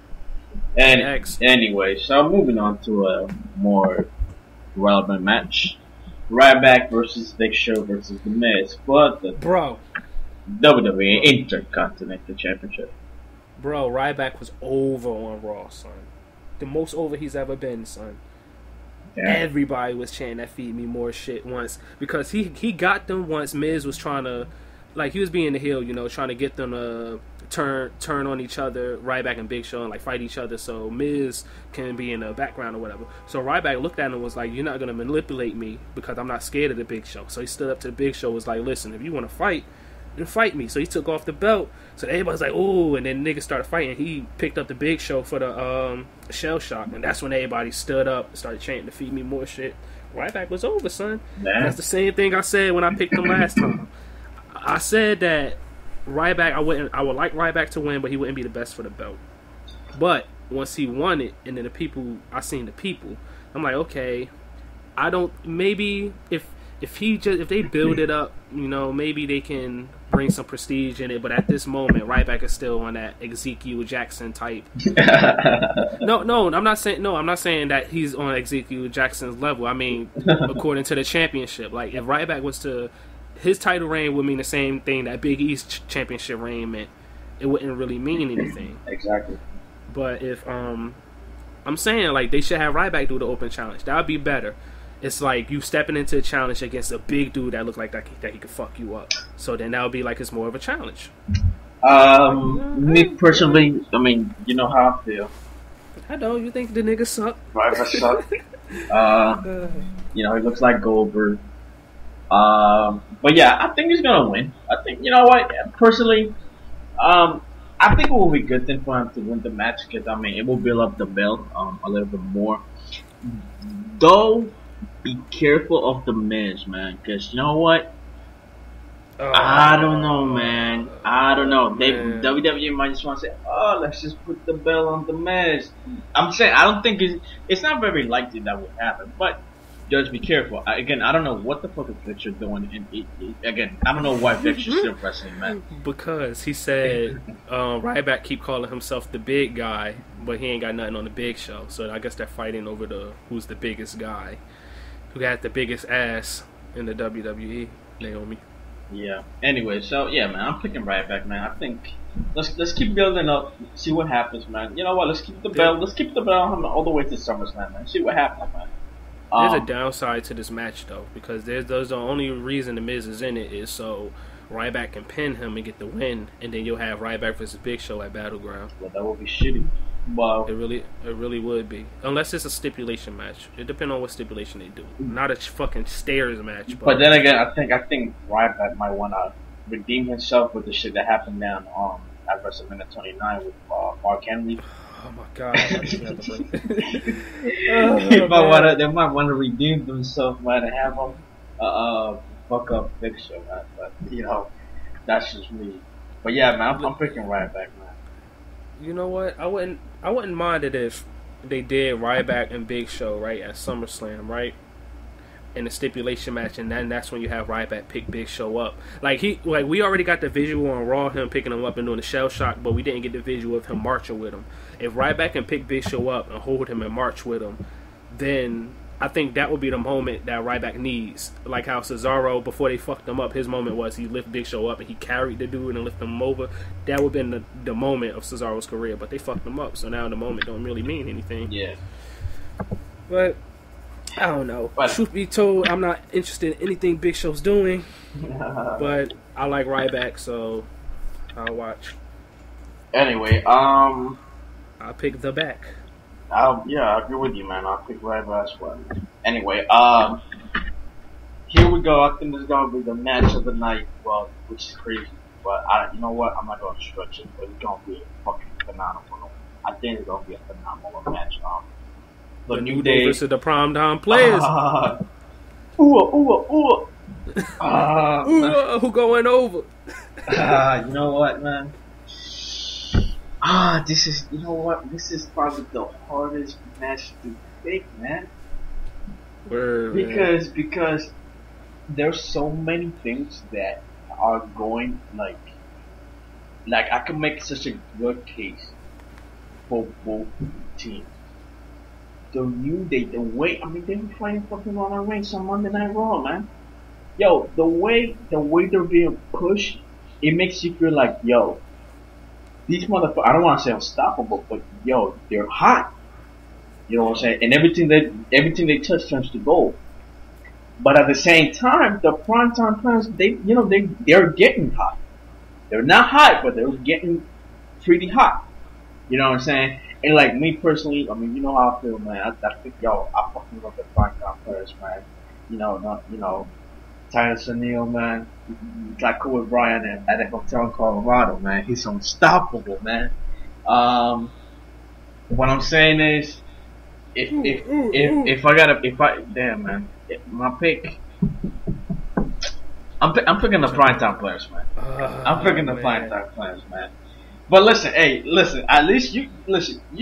And anyway, so moving on to a more relevant match. Ryback versus Big Show versus The Miz for the WWE Intercontinental Championship. Bro, Ryback was over on Raw, son. The most over he's ever been, son. Damn. Everybody was chanting that "feed me more" shit once because he got them once. Miz was trying to, like, he was being the heel, you know, trying to get them to turn on each other, Ryback and Big Show, and like fight each other so Miz can be in the background or whatever. So Ryback looked at him and was like, "You're not gonna manipulate me because I'm not scared of the Big Show." So he stood up to the Big Show, was like, "Listen, if you want to fight, then fight me." So he took off the belt. So everybody's like, "Ooh," and then niggas started fighting. He picked up the Big Show for the shell shock, and that's when everybody stood up and started chanting to "feed me more" shit. Ryback was over, son. Nah. That's the same thing I said when I picked him last time. I said that Ryback, I would like Ryback to win, but he wouldn't be the best for the belt. But once he won it, and then I seen the people, I'm like, okay, maybe if they build it up, you know, maybe they can bring some prestige in it. But at this moment, Ryback is still on that Ezekiel Jackson type. No, I'm not saying that he's on Ezekiel Jackson's level. I mean, according to the championship, like if Ryback was to, his title reign would mean the same thing that Big E's championship reign meant. It wouldn't really mean anything. Exactly. But if I'm saying, like, they should have Ryback do the open challenge. That would be better. It's like you stepping into a challenge against a big dude that looked like that he could fuck you up. So then that would be like it's more of a challenge. Me personally, I mean, you know how I feel. I know you think the nigga suck. Ryback suck. You know, he looks like Goldberg. But yeah, I think he's gonna win. I think, you know what, personally, I think it will be a good thing for him to win the match because, I mean, it will build up the belt a little bit more. Though, be careful of the Miz, man, because you know what? I don't know, man. I don't know. WWE might just want to say, "Oh, let's just put the belt on the Miz." I'm saying I don't think it's not very likely that would happen, but just be careful. Again, I don't know what the fuck is Victor doing. Again, I don't know why Victor's still wrestling, man. Because he said Ryback keep calling himself the big guy, but he ain't got nothing on the Big Show. So I guess they're fighting over who's the biggest guy, who got the biggest ass in the WWE. Naomi. Yeah. Anyway, so yeah, man, I'm picking Ryback, man. I think let's keep building up, see what happens, man. You know what? Let's keep the belt. Let's keep the belt all the way to SummerSlam, man. See what happens, man. There's a downside to this match, though, because there's the only reason the Miz is in it is so Ryback can pin him and get the win, and then you'll have Ryback versus Big Show at Battleground. Well, that would be shitty. Wow. It really would be, unless it's a stipulation match. It depends on what stipulation they do. Not a fucking stairs match. But then again, I think Ryback might want to redeem himself with the shit that happened down at WrestleMania 29 with Mark Henry. Oh my god! They might want to redeem themselves, man, and have them fuck up Big Show, man. But you know, that's just me. But yeah, man, I'm picking Ryback, man. You know what? I wouldn't mind it if they did Ryback and Big Show right at SummerSlam, right? In a stipulation match, and then that's when you have Ryback pick Big Show up. Like we already got the visual on Raw, him picking him up and doing the shell shock, but we didn't get the visual of him marching with him. If Ryback can pick Big Show up and hold him and march with him, then I think that would be the moment that Ryback needs. Like how Cesaro, before they fucked him up, his moment was he lifted Big Show up and he carried the dude and lifted him over. That would have been the moment of Cesaro's career, but they fucked him up, so now the moment don't really mean anything. Yeah. But I don't know. Truth be told, I'm not interested in anything Big Show's doing. But I like Ryback, so I'll watch. Anyway, I'll pick the back. I agree with you, man. I'll pick Ryback as well. Anyway, here we go. I think this is gonna be the match of the night. Well, which is crazy, but you know what? I'm not gonna stretch it, but it's gonna be a fucking phenomenal. I think it's gonna be a phenomenal match. The New Day versus the Prime Time Players. Who going over? You know what, man? This is probably the hardest match to pick, man. Word, because there's so many things that are going like I can make such a good case for both teams. The New Day, the way they were fighting fucking Roman Reigns on Monday Night Raw, man. Yo, the way they're being pushed, it makes you feel like, yo, these motherfuckers, I don't want to say unstoppable, but yo, they're hot. You know what I'm saying? And everything they touch turns to gold. But at the same time, the primetime players, they're getting hot. They're not hot, but they're getting pretty hot. You know what I'm saying? And like me personally, I mean, you know how I feel, man. I think, yo, I fucking love the primetime players, man. Titus O'Neil, man. He's like cool with Brian at a hotel in Colorado, man. He's unstoppable, man. What I'm saying is, if I damn, man, my pick, I'm picking the primetime players, man. I'm picking the primetime players, man. But listen, at least you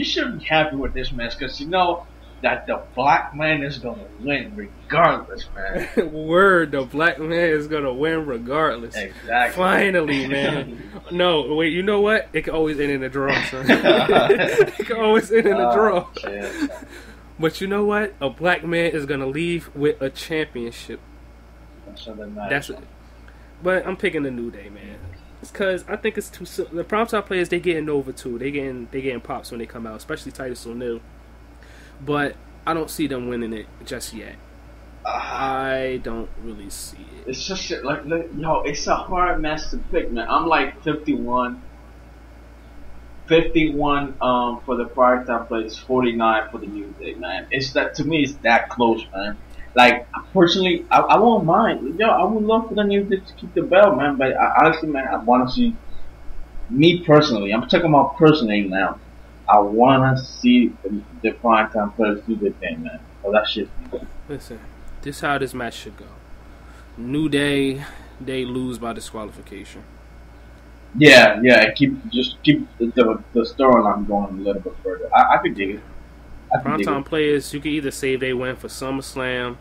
should be happy with this match, because you know that the black man is gonna win regardless, man. Word, the black man is gonna win regardless. Exactly. Finally, man. No, wait, you know what? It can always end in a draw, son. It can always end in a draw. Shit. But you know what? A black man is gonna leave with a championship. That's it. But I'm picking the New Day, man. It's because I think it's too. The primetime players, they getting over too. They getting pops when they come out, especially Titus O'Neil. But I don't see them winning it just yet. I don't really see it. It's just like yo, it's a hard match to pick, man. I'm like 51 for the primetime players, 49 for the New Day, man. It's that, to me, it's that close, man. Like, personally, I won't mind. Yo, I would love for the New Day to keep the belt, man. But honestly, man, I want to see, me personally, I'm talking about personally now, I want to see the primetime players do their thing, man. So that shit. Listen, this is how this match should go. New Day, they lose by disqualification. Yeah. Keep the storyline going a little bit further. I could dig it. Primetime players, you can either say they win for SummerSlam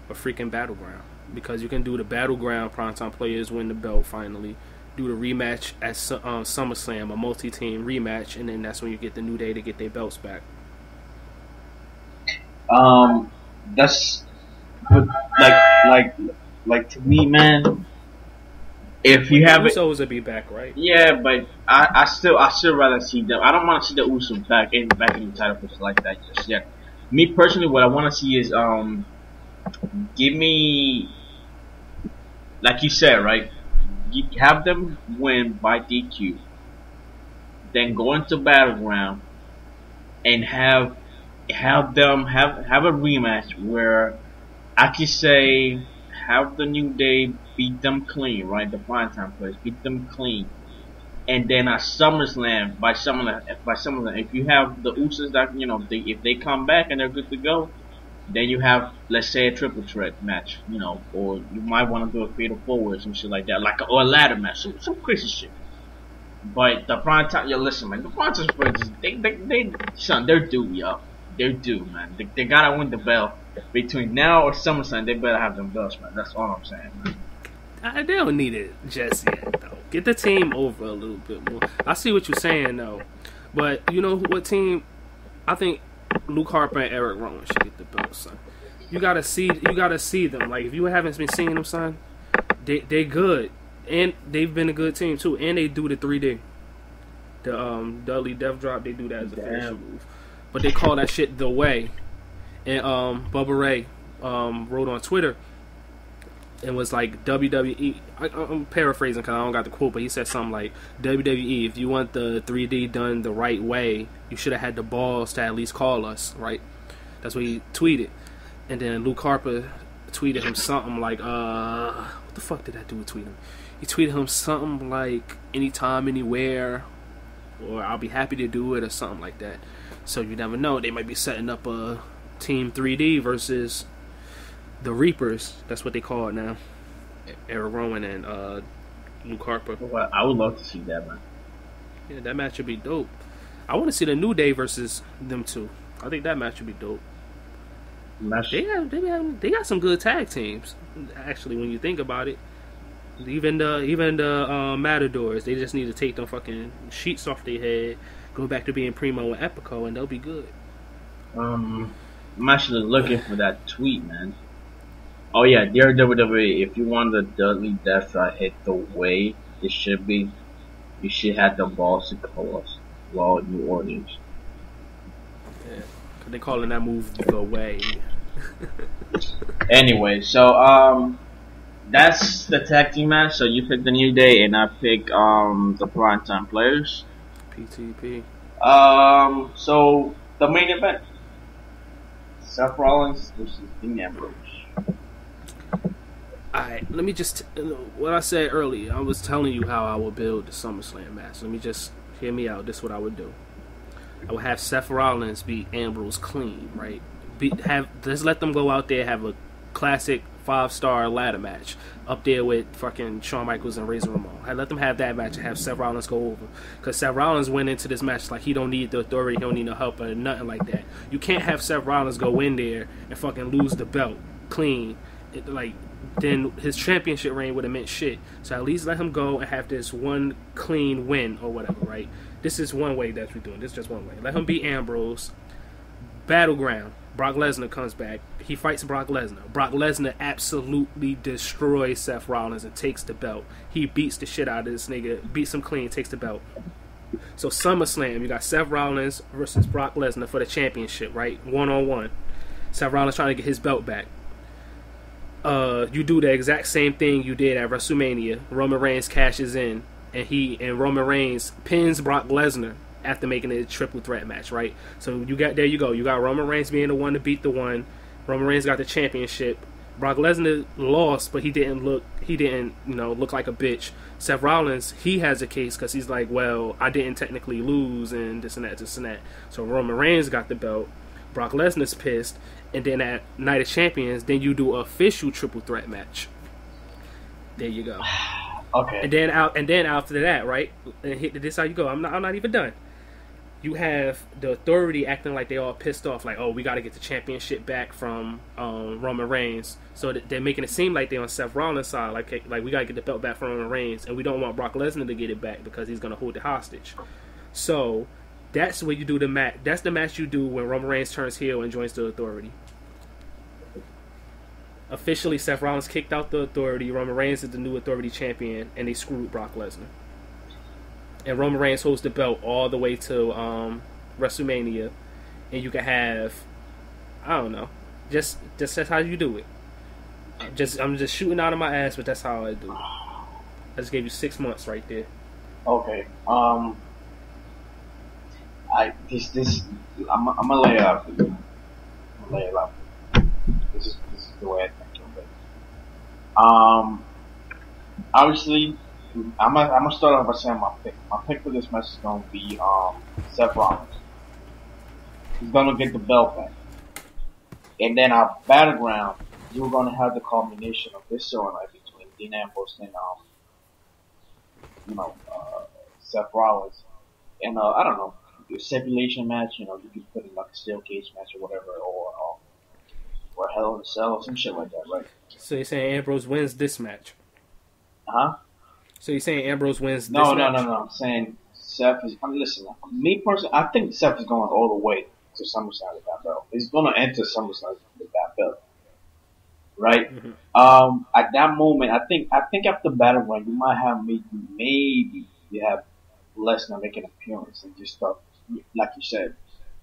or freaking Battleground, because you can do the Battleground. Primetime players win the belt finally. Do the rematch at SummerSlam, a multi-team rematch, and then that's when you get the New Day to get their belts back. That's like to me, man. If you have it, Usos will be back, right? Yeah, but I still rather see them. I don't want to see the Usos back in the title push like that just yet. Me personally, what I want to see is give me, like you said, right? You have them win by DQ, then go into Battleground and have them have a rematch where I can say have the New Day beat them clean, right? The primetime players beat them clean, and then at SummerSlam, by SummerSlam, if you have the Usos that if they come back and they're good to go, then you have, let's say, a triple threat match, or you might want to do a fatal four-way or some shit like that, or a ladder match, some crazy shit. But the primetime, listen, man, the primetime players, they're due, yo. They're due, man. They gotta win the belt. Between now or SummerSlam, they better have them belts, man. That's all I'm saying, man. They don't need it just yet, though. Get the team over a little bit more. I see what you're saying, though. But you know what team? I think Luke Harper and Eric Rowan should get the belt, son. You gotta see them. Like, if you haven't been seeing them, son, they good, and they've been a good team too. And they do the 3D, the Dudley Death Drop. They do that as a finisher move, but they call that shit the way. And Bubba Ray wrote on Twitter and was like, WWE, I'm paraphrasing because I don't got the quote, but he said something like, WWE, if you want the 3D done the right way, you should have had the balls to at least call us, right? That's what he tweeted. And then Luke Harper tweeted him something like, what the fuck did that dude tweet him? He tweeted him something like, anytime, anywhere, or I'll be happy to do it, or something like that. So you never know, they might be setting up a Team 3D versus the Reapers. That's what they call it now. Eric Rowan and Luke Harper. Well, I would love to see that, man. Yeah, that match would be dope. I want to see the New Day versus them two. I think that match would be dope. They got some good tag teams. Actually, when you think about it, even the Matadors, they just need to take them fucking sheets off their head, go back to being Primo and Epico, and they'll be good. I'm actually looking for that tweet, man. Oh yeah, dear WWE, if you want the Dudley Death hit the way it should be, you should have the balls to call us, Law New Orleans. Yeah, cause they calling that move the way. Anyway, so that's the tag team match. So you pick the New Day, and I pick the primetime players. PTP. So the main event: Seth Rollins versus Dean Ambrose. Alright, let me just what I said earlier. I was telling you how I would build the SummerSlam match. Let me just hear me out. This is what I would do. I would have Seth Rollins beat Ambrose clean, right? Just let them go out there, have a classic 5-star ladder match up there with fucking Shawn Michaels and Razor Ramon. I let them have that match and have Seth Rollins go over, because Seth Rollins went into this match like he don't need the authority, he don't need no help or nothing like that. You can't have Seth Rollins go in there and fucking lose the belt clean. Then his championship reign would have meant shit. So at least let him go and have this one clean win or whatever, right? This is one way that we're doing. This is just one way. Let him beat Ambrose. Battleground. Brock Lesnar comes back. He fights Brock Lesnar. Brock Lesnar absolutely destroys Seth Rollins and takes the belt. He beats the shit out of this nigga. Beats him clean, takes the belt. So SummerSlam, you got Seth Rollins versus Brock Lesnar for the championship, right? 1-on-1. Seth Rollins trying to get his belt back. You do the exact same thing you did at WrestleMania. Roman Reigns cashes in, and Roman Reigns pins Brock Lesnar after making it a triple threat match, right? So you got Roman Reigns being the one to beat the one. Roman Reigns got the championship. Brock Lesnar lost, but he didn't look like a bitch. Seth Rollins, he has a case because he's like, well, I didn't technically lose and this and that. So Roman Reigns got the belt. Brock Lesnar's pissed. And then at Night of Champions, then you do an official triple threat match. There you go. Okay. And then after that, right? And this how you go. I'm not even done. You have the Authority acting like they all pissed off, like, oh, we got to get the championship back from Roman Reigns. So they're making it seem like they're on Seth Rollins' side, like we got to get the belt back from Roman Reigns, and we don't want Brock Lesnar to get it back because he's gonna hold it hostage. So that's where you do the match. That's the match you do when Roman Reigns turns heel and joins the Authority. Officially, Seth Rollins kicked out the Authority. Roman Reigns is the new Authority champion, and they screwed Brock Lesnar. And Roman Reigns holds the belt all the way to WrestleMania, and you can have, I don't know, just that's how you do it. I'm just shooting out of my ass, but that's how I do it. I just gave you 6 months right there. Okay. I'm gonna lay it out for you. This is the way I think of it. Obviously, I'm gonna start off by saying my pick. My pick for this match is gonna be Seth Rollins. He's gonna get the belt back, and then our battleground, you're gonna have the culmination of this storyline between Dean Ambrose and Seth Rollins, and I don't know, a stipulation match. You could put in like a steel cage match or whatever, or Hell in a Cell or some shit like that, right? So you're saying Ambrose wins this match? Huh? So you're saying Ambrose wins this match? No. I'm saying Seth is. Listen, me personally, I think Seth is going all the way to SummerSlam with that belt. He's going to enter SummerSlam with that belt, right? Mm-hmm. At that moment, I think after Battleground, you might have maybe you have Lesnar make an appearance and just start, like you said,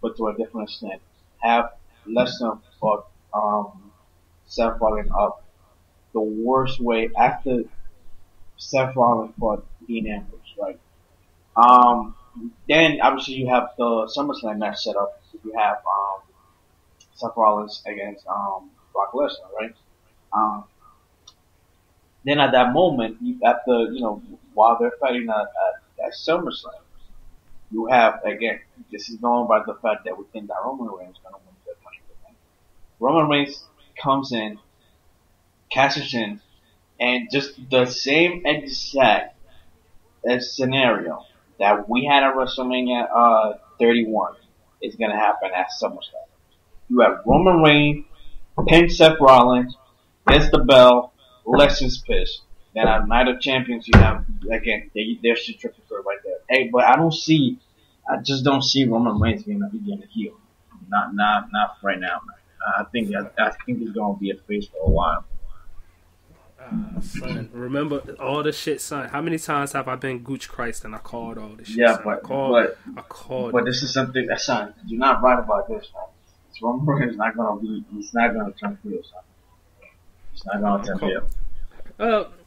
but to a different extent, have Lesnar fuck Seth Rollins up the worst way after Seth Rollins fought Dean Ambrose, right? Then obviously you have the SummerSlam match set up. You have Seth Rollins against Brock Lesnar, right? Then at that moment, while they're fighting at SummerSlam, you have, again, this is going by the fact that we think that Roman Reigns is going to win the country. Roman Reigns comes in, cashes in, and just the same exact scenario that we had at WrestleMania 31 is going to happen at SummerSlam. You have Roman Reigns pin Seth Rollins, gets the bell, Lesnar's pissed. Then at Night of Champions, you have, again, there's your triple threat right there. Hey, but I just don't see Roman Reigns being a heel. Not right now, man. I think he's going to be a face for a while. Son, remember all the shit, son. How many times have I been Gooch Christ and I called all this shit? Yeah, son? I called. But this is something that, son, you're not right about this, man. Roman Reigns not gonna be. He's not gonna turn heel, son. He's not gonna turn heel.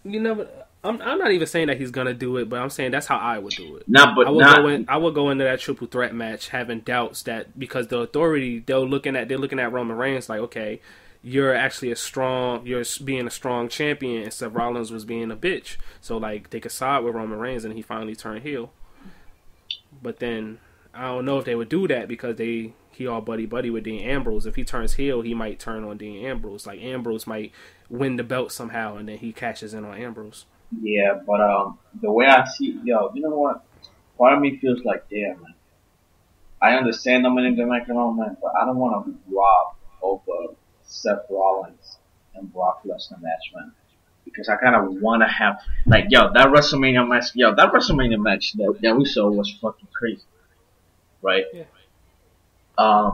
You know, I'm not even saying that he's gonna do it, but I'm saying that's how I would do it. I would go into that triple threat match having doubts that because the Authority they're looking at Roman Reigns like, okay, you're being a strong champion, and Seth Rollins was being a bitch, so like they could side with Roman Reigns, and he finally turned heel. But then I don't know if they would do that because he all buddy with Dean Ambrose. If he turns heel, he might turn on Dean Ambrose. Like Ambrose might win the belt somehow, and then he cashes in on Ambrose. Yeah, but the way I see, you know what? Part of me feels like, damn, man. I understand I'm in the Roman, man, but I don't want to be robbed over Seth Rollins and Brock Lesnar match, man. Because I kind of want to have, like, that WrestleMania match that we saw was fucking crazy, right? Yeah.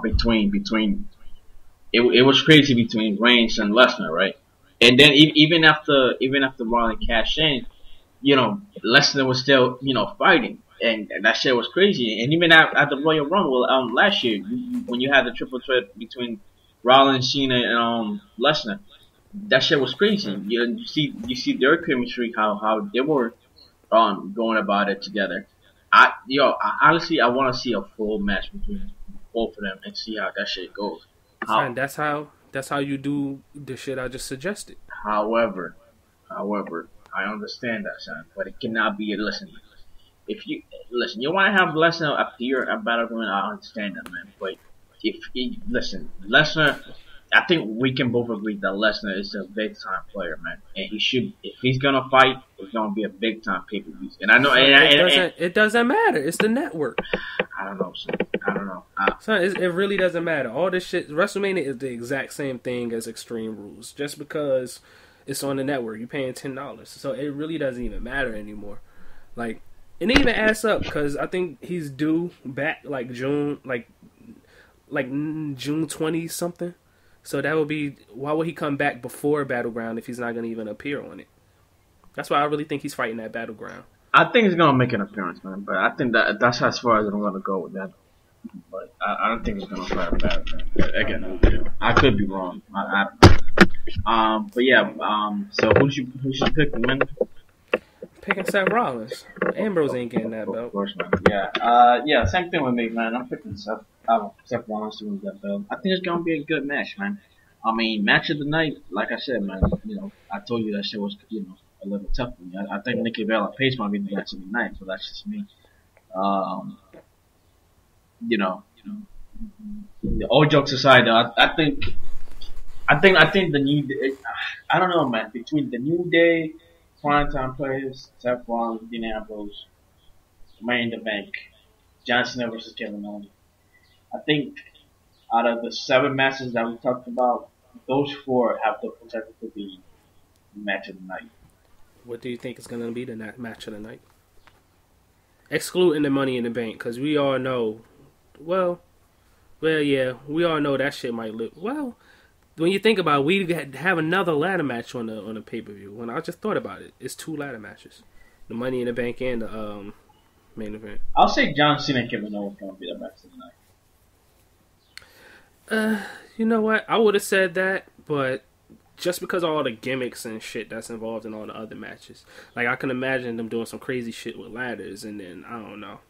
Between it was crazy between Reigns and Lesnar, right? And then even after Rollins cashed in, Lesnar was still, fighting, and that shit was crazy. And even at the Royal Rumble last year, when you had the triple threat between Rollins, Cena, and Lesnar, that shit was crazy. You see their chemistry, how they were going about it together. Honestly, I want to see a full match between both of them and see how that shit goes. That's how you do the shit I just suggested. However, I understand that, son, but it cannot be if you want to have Lesnar appear at Battleground, I understand that, man. But Lesnar, I think we can both agree that Lesnar is a big time player, man, and if he's gonna fight, it's gonna be a big time pay-per-view. And I know, it doesn't matter. It's the network. I don't know, son. I don't know. Son, it really doesn't matter. All this shit, WrestleMania is the exact same thing as Extreme Rules. Just because it's on the network, you're paying $10, so it really doesn't even matter anymore. Like, it even adds up because I think he's due back like June, like June 20 something. So that would be, why would he come back before Battleground if he's not going to even appear on it? That's why I really think he's fighting at Battleground. I think he's going to make an appearance, man. But I think that's as far as I'm going to go with that. But I don't think he's going to fight at Battleground. Again, I could be wrong. But yeah, so who should pick, man? Picking Seth Rollins. Ambrose ain't getting that belt. Of course, man. Yeah, same thing with me, man. I'm picking Seth Rollins to win that belt. I think it's gonna be a good match, man. I mean, match of the night, like I said, man. I told you that shit was, a little tough for me. I think Nikki Bella Pace might be the match of the night, but that's just me. All jokes aside, though, I think the new, I don't know, man. Between the New Day, primetime players, Seth Rollins, Dean Ambrose, Money in the Bank, John Cena versus Kevin Owens. I think out of the 7 matches that we talked about, those 4 have the potential to be match of the night. What do you think is going to be the match of the night? Excluding the Money in the Bank, because we all know, yeah, we all know that shit might live. Well, when you think about it, we have another ladder match on the pay-per-view. When I just thought about it, it's 2 ladder matches. The Money in the Bank and the main event. I'll say John Cena and Kevin Owens going to be the match of the night. You know what? I would have said that, but just because of all the gimmicks and shit that's involved in all the other matches. Like, I can imagine them doing some crazy shit with ladders, and then, I don't know.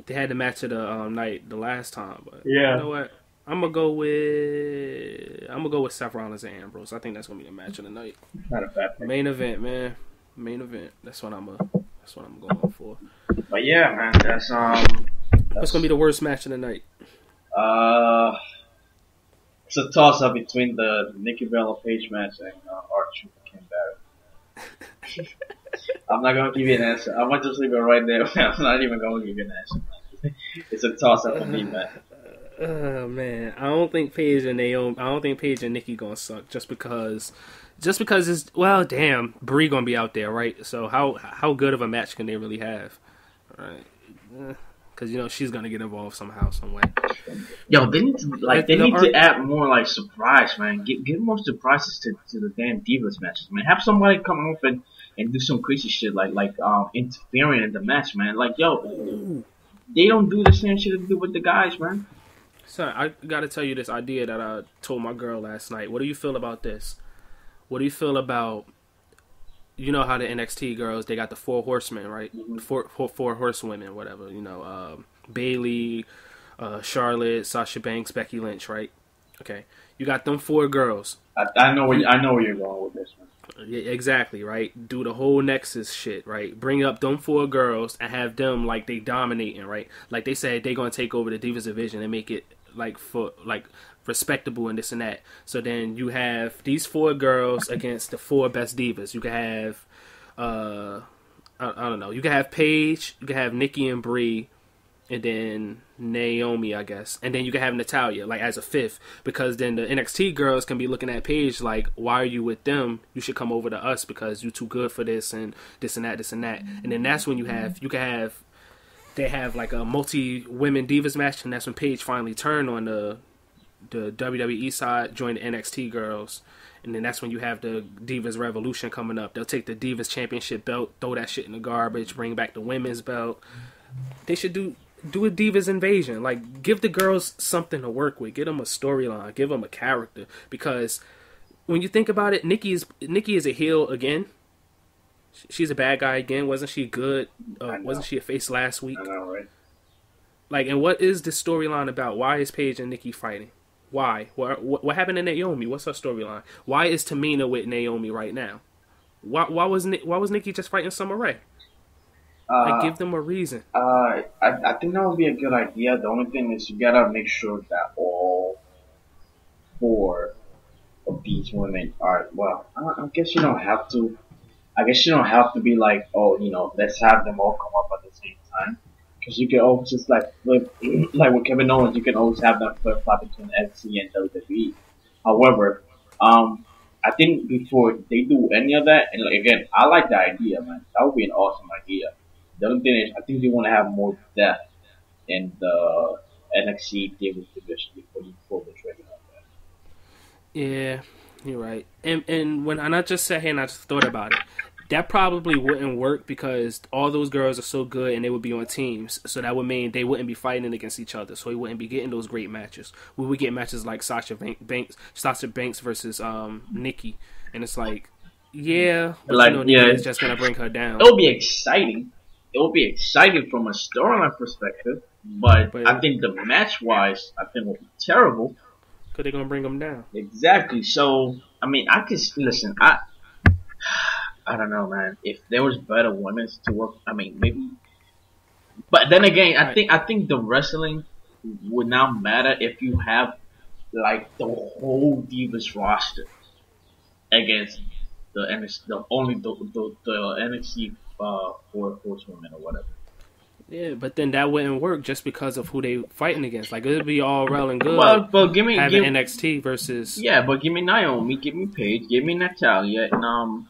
They had the match of the night the last time, but yeah. You know what? I'm gonna go with Seth Rollins and Ambrose. I think that's gonna be the match of the night. Not a bad thing. Main event, man. Main event. That's what I'm going for. But yeah, man, that's what's gonna be the worst match of the night? It's a toss up between the Nikki Bella Page match and R-Truth and Ken Barrett. I'm not gonna give you an answer. I'm gonna just leave it right there. I'm not even gonna give you an answer. It's a toss up for me, man. Oh man, I don't think Paige and Nikki gonna suck just because it's damn, Brie gonna be out there, right? So how good of a match can they really have, right? Because she's gonna get involved somehow, some way. Yo, they need to add more like surprise, man. Get more surprises to the damn Divas matches, man. Have somebody come up and do some crazy shit like interfering in the match, man. Like, yo, they don't do the same shit they do with the guys, man. So I gotta tell you this idea that I told my girl last night. What do you feel about this? What do you feel about, how the NXT girls, they got the 4 horsemen, right? Mm-hmm. Four horsewomen, whatever. Bailey, Charlotte, Sasha Banks, Becky Lynch, right? Okay, you got them 4 girls. I know where you're going with this one. Yeah, exactly, right? Do the whole Nexus shit, right? Bring up them 4 girls and have them like they dominating, right? Like they said they gonna take over the Divas division and make it respectable and this and that. So then you have these 4 girls against the 4 best divas. You can have I don't know. You can have Paige, you can have Nikki and Brie, and then Naomi, I guess. And then you can have Natalya, like, as a 5th. Because then the NXT girls can be looking at Paige like, why are you with them? You should come over to us because you're too good for this and this and that, this and that. And then that's when they have like a multi-women divas match, and that's when Paige finally turned on the WWE side, joined the NXT girls. And then that's when you have the Divas Revolution coming up. They'll take the Divas Championship belt, throw that shit in the garbage, bring back the women's belt. They should do a Divas Invasion. Like, give the girls something to work with. Give them a storyline. Give them a character. Because when you think about it, Nikki is a heel again. She's a bad guy again. Wasn't she good? Wasn't she a face last week? I know, right? Like, and what is the storyline about? Why is Paige and Nikki fighting? Why? What happened to Naomi? What's her storyline? Why is Tamina with Naomi right now? Why was Nikki just fighting Summer Rae? Give them a reason. I think that would be a good idea. The only thing is you gotta make sure that all 4 of these women are, well, I guess you don't have to. I guess you don't have to be like, let's have them all come up at the same time. Because you can always just like flip, like with Kevin Owens, you can always have that flip flop between NXT and WWE. However, I think before they do any of that, and again, I like the idea, man. That would be an awesome idea. The other thing is, I think they want to have more depth in the NXT Divas division before you pull the trigger on that. Yeah, you're right. And when I just sat here and I just thought about it, that probably wouldn't work because all those girls are so good and they would be on teams. So that would mean they wouldn't be fighting against each other. So we wouldn't be getting those great matches. We would get matches like Sasha Banks versus Nikki. And it's like, yeah, Nikki is just going to bring her down. It'll be exciting. It'll be exciting from a storyline perspective. But I think the match-wise, I think will be terrible. Because they're going to bring them down. Exactly. So, I mean, I don't know, man. If there was better women to work, I mean, maybe. But then again, I think the wrestling would not matter if you have like the whole Divas roster against the NXT 4 horsewomen or whatever. Yeah, but then that wouldn't work just because of who they fighting against. Like, it'd be all well and good. Well, but give me NXT versus. Yeah, but give me Naomi, give me Paige, give me Natalya, and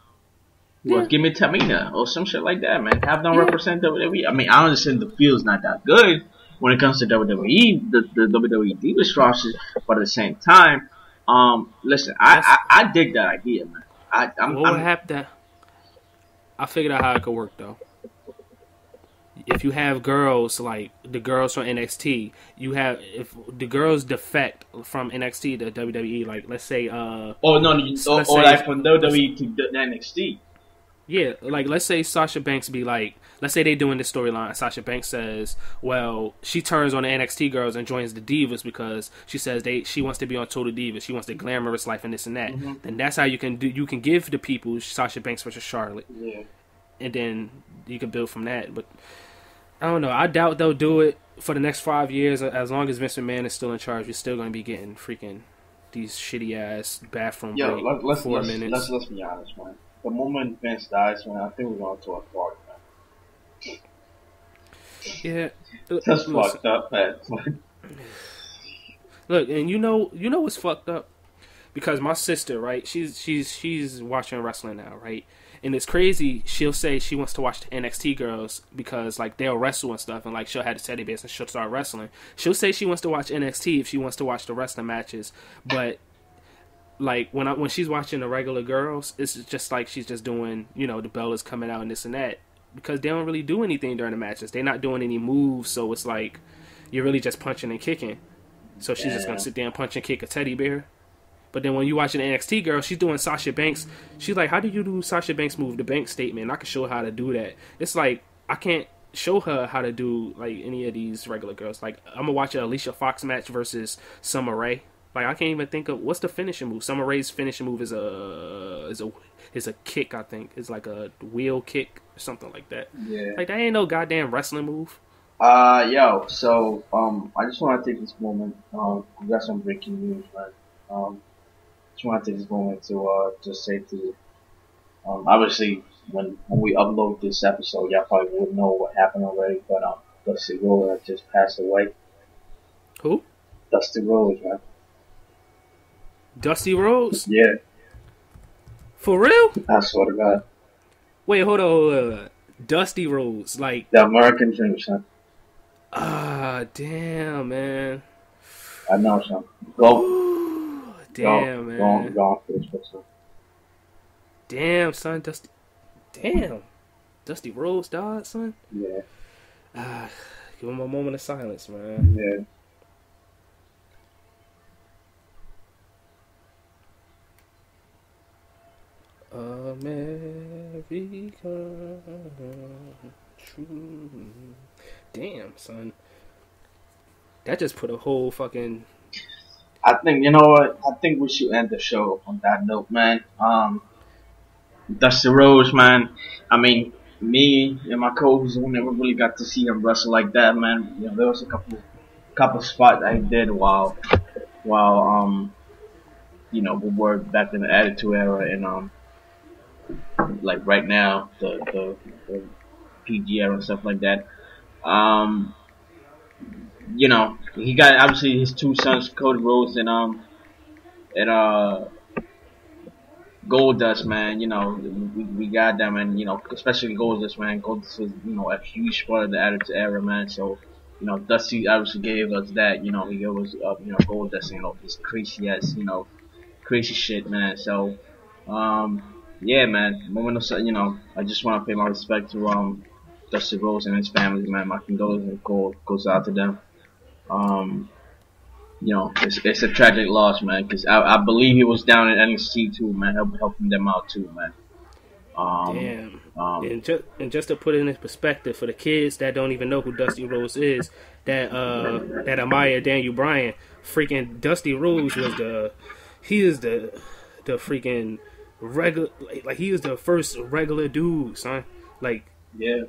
well, give me Tamina or some shit like that, man. Have them represent WWE. I mean, I understand the field's not that good when it comes to WWE, the WWE Divas roster, but at the same time, listen, I dig that idea, man. I figured out how it could work though. If you have girls like the girls from NXT, if the girls defect from NXT to WWE, like let's say like from WWE to the NXT. Yeah, like let's say Sasha Banks be like, let's say they doing this storyline. Sasha Banks says, well, she turns on the NXT girls and joins the Divas because she says she wants to be on Total Divas. She wants the glamorous life and this and that. Mm-hmm. Then that's how you can give the people Sasha Banks versus Charlotte. Yeah. And then you can build from that. But I don't know. I doubt they'll do it for the next 5 years. As long as Vince McMahon is still in charge, we're still going to be getting freaking these shitty ass bathroom break 4 minutes. Let's be honest, man. The moment Vince dies, man, I think we're going to a party, man. Yeah. That's fucked up, man. Look, and you know what's fucked up? Because my sister, right? She's watching wrestling now, right? And it's crazy. She'll say she wants to watch the NXT girls because like they'll wrestle and stuff, and like she'll have the teddy bears and she'll start wrestling. She'll say she wants to watch NXT if she wants to watch the wrestling matches, but like when she's watching the regular girls, it's just like she's just doing, the Bellas coming out and this and that, because they don't really do anything during the matches. They're not doing any moves, so it's like you're really just punching and kicking. So she's just gonna sit there and punch and kick a teddy bear. But then when you watch an NXT girl, she's doing Sasha Banks. She's like, how do you do Sasha Banks' move, the bank statement? I can show her how to do that. It's like, I can't show her how to do, like, any of these regular girls. Like, I'm going to watch an Alicia Fox match versus Summer Rae. Like, I can't even think of, what's the finishing move? Summer Rae's finishing move is a kick, I think. It's like a wheel kick or something like that. Yeah. Like, that ain't no goddamn wrestling move. So, I just want to take this moment. We got some breaking news, man. Just want to take this moment to just say to you, obviously when we upload this episode, y'all probably would know what happened already, but Dusty Rhodes just passed away. Who? Dusty Rhodes, man. Dusty Rhodes? Yeah. For real? I swear to God. Wait, hold on. Dusty Rhodes, like the American Dream, son. Ah, damn, man. I know, son. Go. Damn, man. Go for this person. Damn, son. Dusty Rhodes died, son? Yeah. Give him a moment of silence, man. Yeah. America. True. Damn, son. That just put a whole fucking... I think, you know what? I think we should end the show on that note, man. Dusty Rhodes, man. I mean, me and my co-hosts, we never really got to see him wrestle like that, man. You know, there was a couple spots that he did while we were back in the Attitude Era, and like right now, the PG era and stuff like that. He got obviously his two sons, Cody Rhodes and Goldust, man. We got them, and especially Goldust, man. Goldust was a huge part of the Attitude Era, man. So Dusty obviously gave us that. He gave us Goldust, his crazy ass, crazy shit, man. So yeah, man. Moment of I just want to pay my respect to Dusty Rhodes and his family, man. My condolences goes out to them. It's a tragic loss, man, because I believe he was down in NXT too, man, helping them out too, man. And just to put it in perspective for the kids that don't even know who Dusty Rhodes is, that Amaya Daniel Bryan, freaking Dusty Rhodes was the freaking regular, like he was the first regular dude, son. Like, yeah.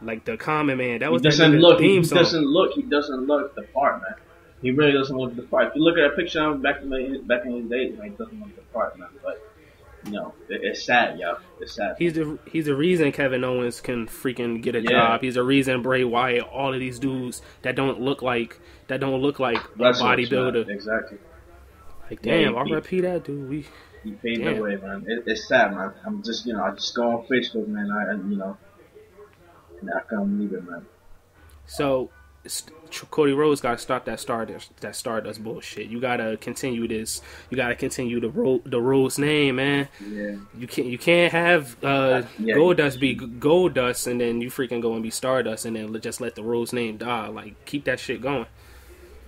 Like the common man. That was He doesn't look the part, man. He really doesn't look the part. If you look at a picture of him back in his days, man, he doesn't look the part, man. But it's sad, yo. It's sad. He's the reason Kevin Owens can freaking get a job. He's the reason Bray Wyatt, all of these dudes that don't look like a bodybuilder. Man. Exactly. Like, damn, R.I.P. that dude. He paved the way, man. It's sad, man. I'm just, I just go on Facebook, man. I can't believe it, man. So, Cody Rhodes got to stop that Stardust bullshit. You gotta continue this. You gotta continue the Rhodes name, man. Yeah. You can't have Goldust be Goldust and then you freaking go and be Stardust and then just let the Rhodes name die. Like, keep that shit going.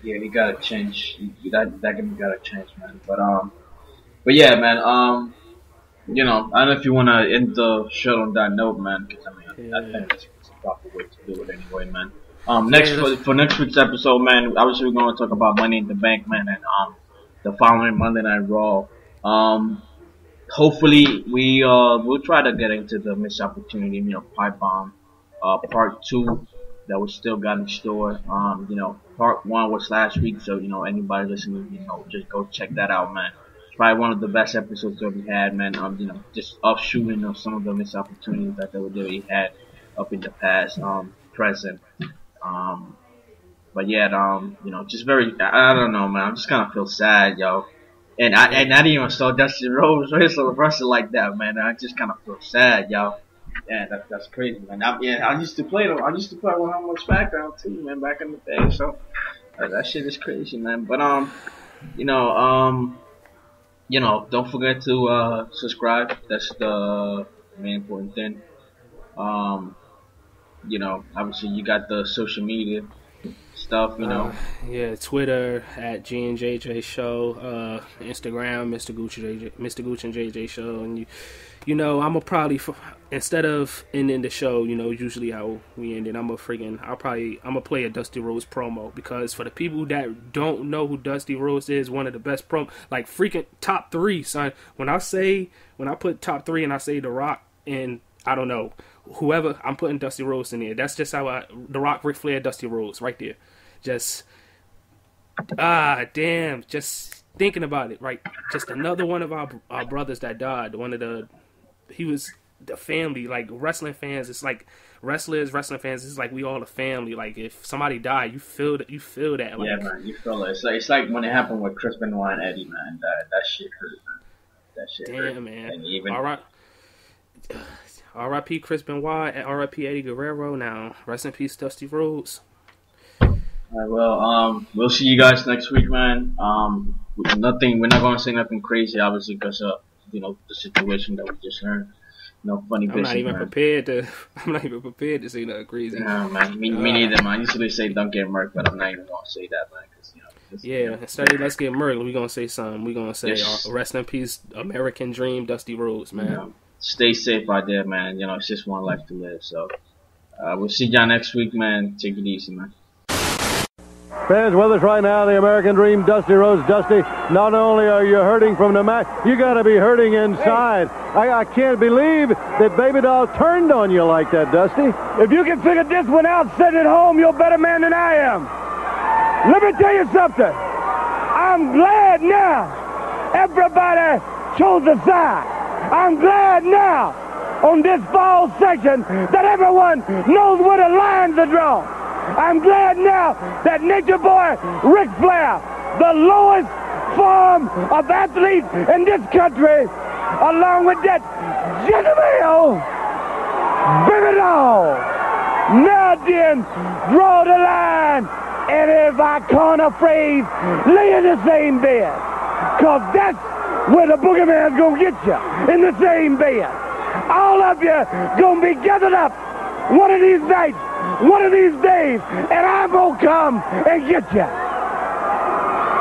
Yeah, he gotta change. That gotta change, man. But yeah, man. I don't know if you wanna end the show on that note, man, because I think it's a proper way to do it anyway, man. For next week's episode, man, obviously we're gonna talk about Money in the Bank, man, and the following Monday Night Raw. Hopefully we'll try to get into the missed opportunity, pipe bomb, part 2 that we still got in store. Part 1 was last week, so anybody listening, just go check that out, man. It's probably one of the best episodes that we had, man. Just offshooting of some of the missed opportunities that WWE had up in the past, present. But yet, you know, just very, I don't know, man. I just kind of feel sad, yo. And I didn't even saw Dusty Rhodes wrestle like that, man. I just kind of feel sad, yo. Yeah, that's crazy, man. I used to play them. I used to play with him on SmackDown too, man, back in the day. So that shit is crazy, man. But you know, don't forget to subscribe. That's the main important thing. You know, obviously you got the social media stuff, you know. Yeah, Twitter at GNJJ Show, Instagram Mr. Gooch and JJ Show, and you know, I'm gonna probably, instead of ending the show, you know, usually how we end it, I'm gonna play a Dusty Rhodes promo, because for the people that don't know who Dusty Rhodes is, one of the best like freaking top 3, son. When I put top 3 and I say The Rock and I don't know, whoever, I'm putting Dusty Rhodes in there. That's just how The Rock, Ric Flair, Dusty Rhodes, right there. Just, damn, just thinking about it, right? Just another one of our brothers that died. He was the family, like wrestling fans. It's like wrestling fans. It's like we all a family. Like if somebody died, you feel that. Like, yeah, man, you feel it. It's like when it happened with Chris Benoit and Eddie, man. That shit hurt, man. That shit hurt. Damn, man. And even R.I.P. Chris Benoit and R.I.P. Eddie Guerrero. Now, rest in peace, Dusty Rhodes. All right, well, we'll see you guys next week, man. We're not gonna say nothing crazy, obviously, because you know, the situation that we just heard. No funny business. I'm not even prepared to say nothing crazy. No, man, me neither, man. I usually say don't get murked, but I'm not even gonna say that, man, because you know. Instead of let's get murked, we're gonna say something. We're gonna say rest in peace, American Dream, Dusty Rhodes, man. Yeah. Stay safe out there, man. You know, it's just one life to live. So, we'll see y'all next week, man. Take it easy, man. Fans with us right now, the American Dream, Dusty Rhodes. Dusty, not only are you hurting from the match, you got to be hurting inside. I can't believe that Baby Doll turned on you like that, Dusty. If you can figure this one out sitting at home, you're a better man than I am. Let me tell you something. I'm glad now everybody chose a side. I'm glad now on this fall section that everyone knows where the lines are drawn. I'm glad now that Nature Boy Ric Flair, the lowest form of athlete in this country, along with that Jezebel, Baby Doll, now then draw the line and if I can't afraid, lay in the same bed. Cause that's where the boogeyman's gonna get you, in the same bed. All of you gonna be gathered up one of these nights, one of these days, and I'm gonna come and get you.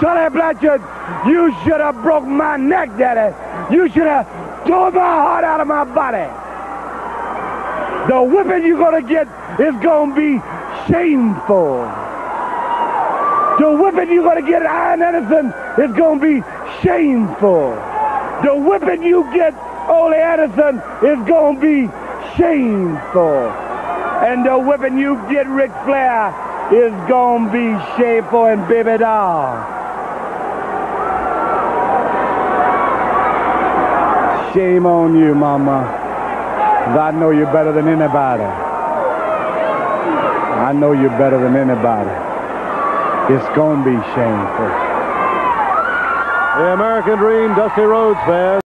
Tully Blanchard, you should have broke my neck, Daddy. You should have torn my heart out of my body. The whipping you're gonna get is gonna be shameful. The whipping you're gonna get, Iron Anderson, is gonna be shameful. The whipping you get, Ole Anderson, is gonna be shameful. And the whipping you get, Ric Flair, is gonna be shameful. And Baby Doll, shame on you, Mama. 'Cause I know you better than anybody. I know you better than anybody. It's gonna be shameful. The American Dream, Dusty Rhodes, fans.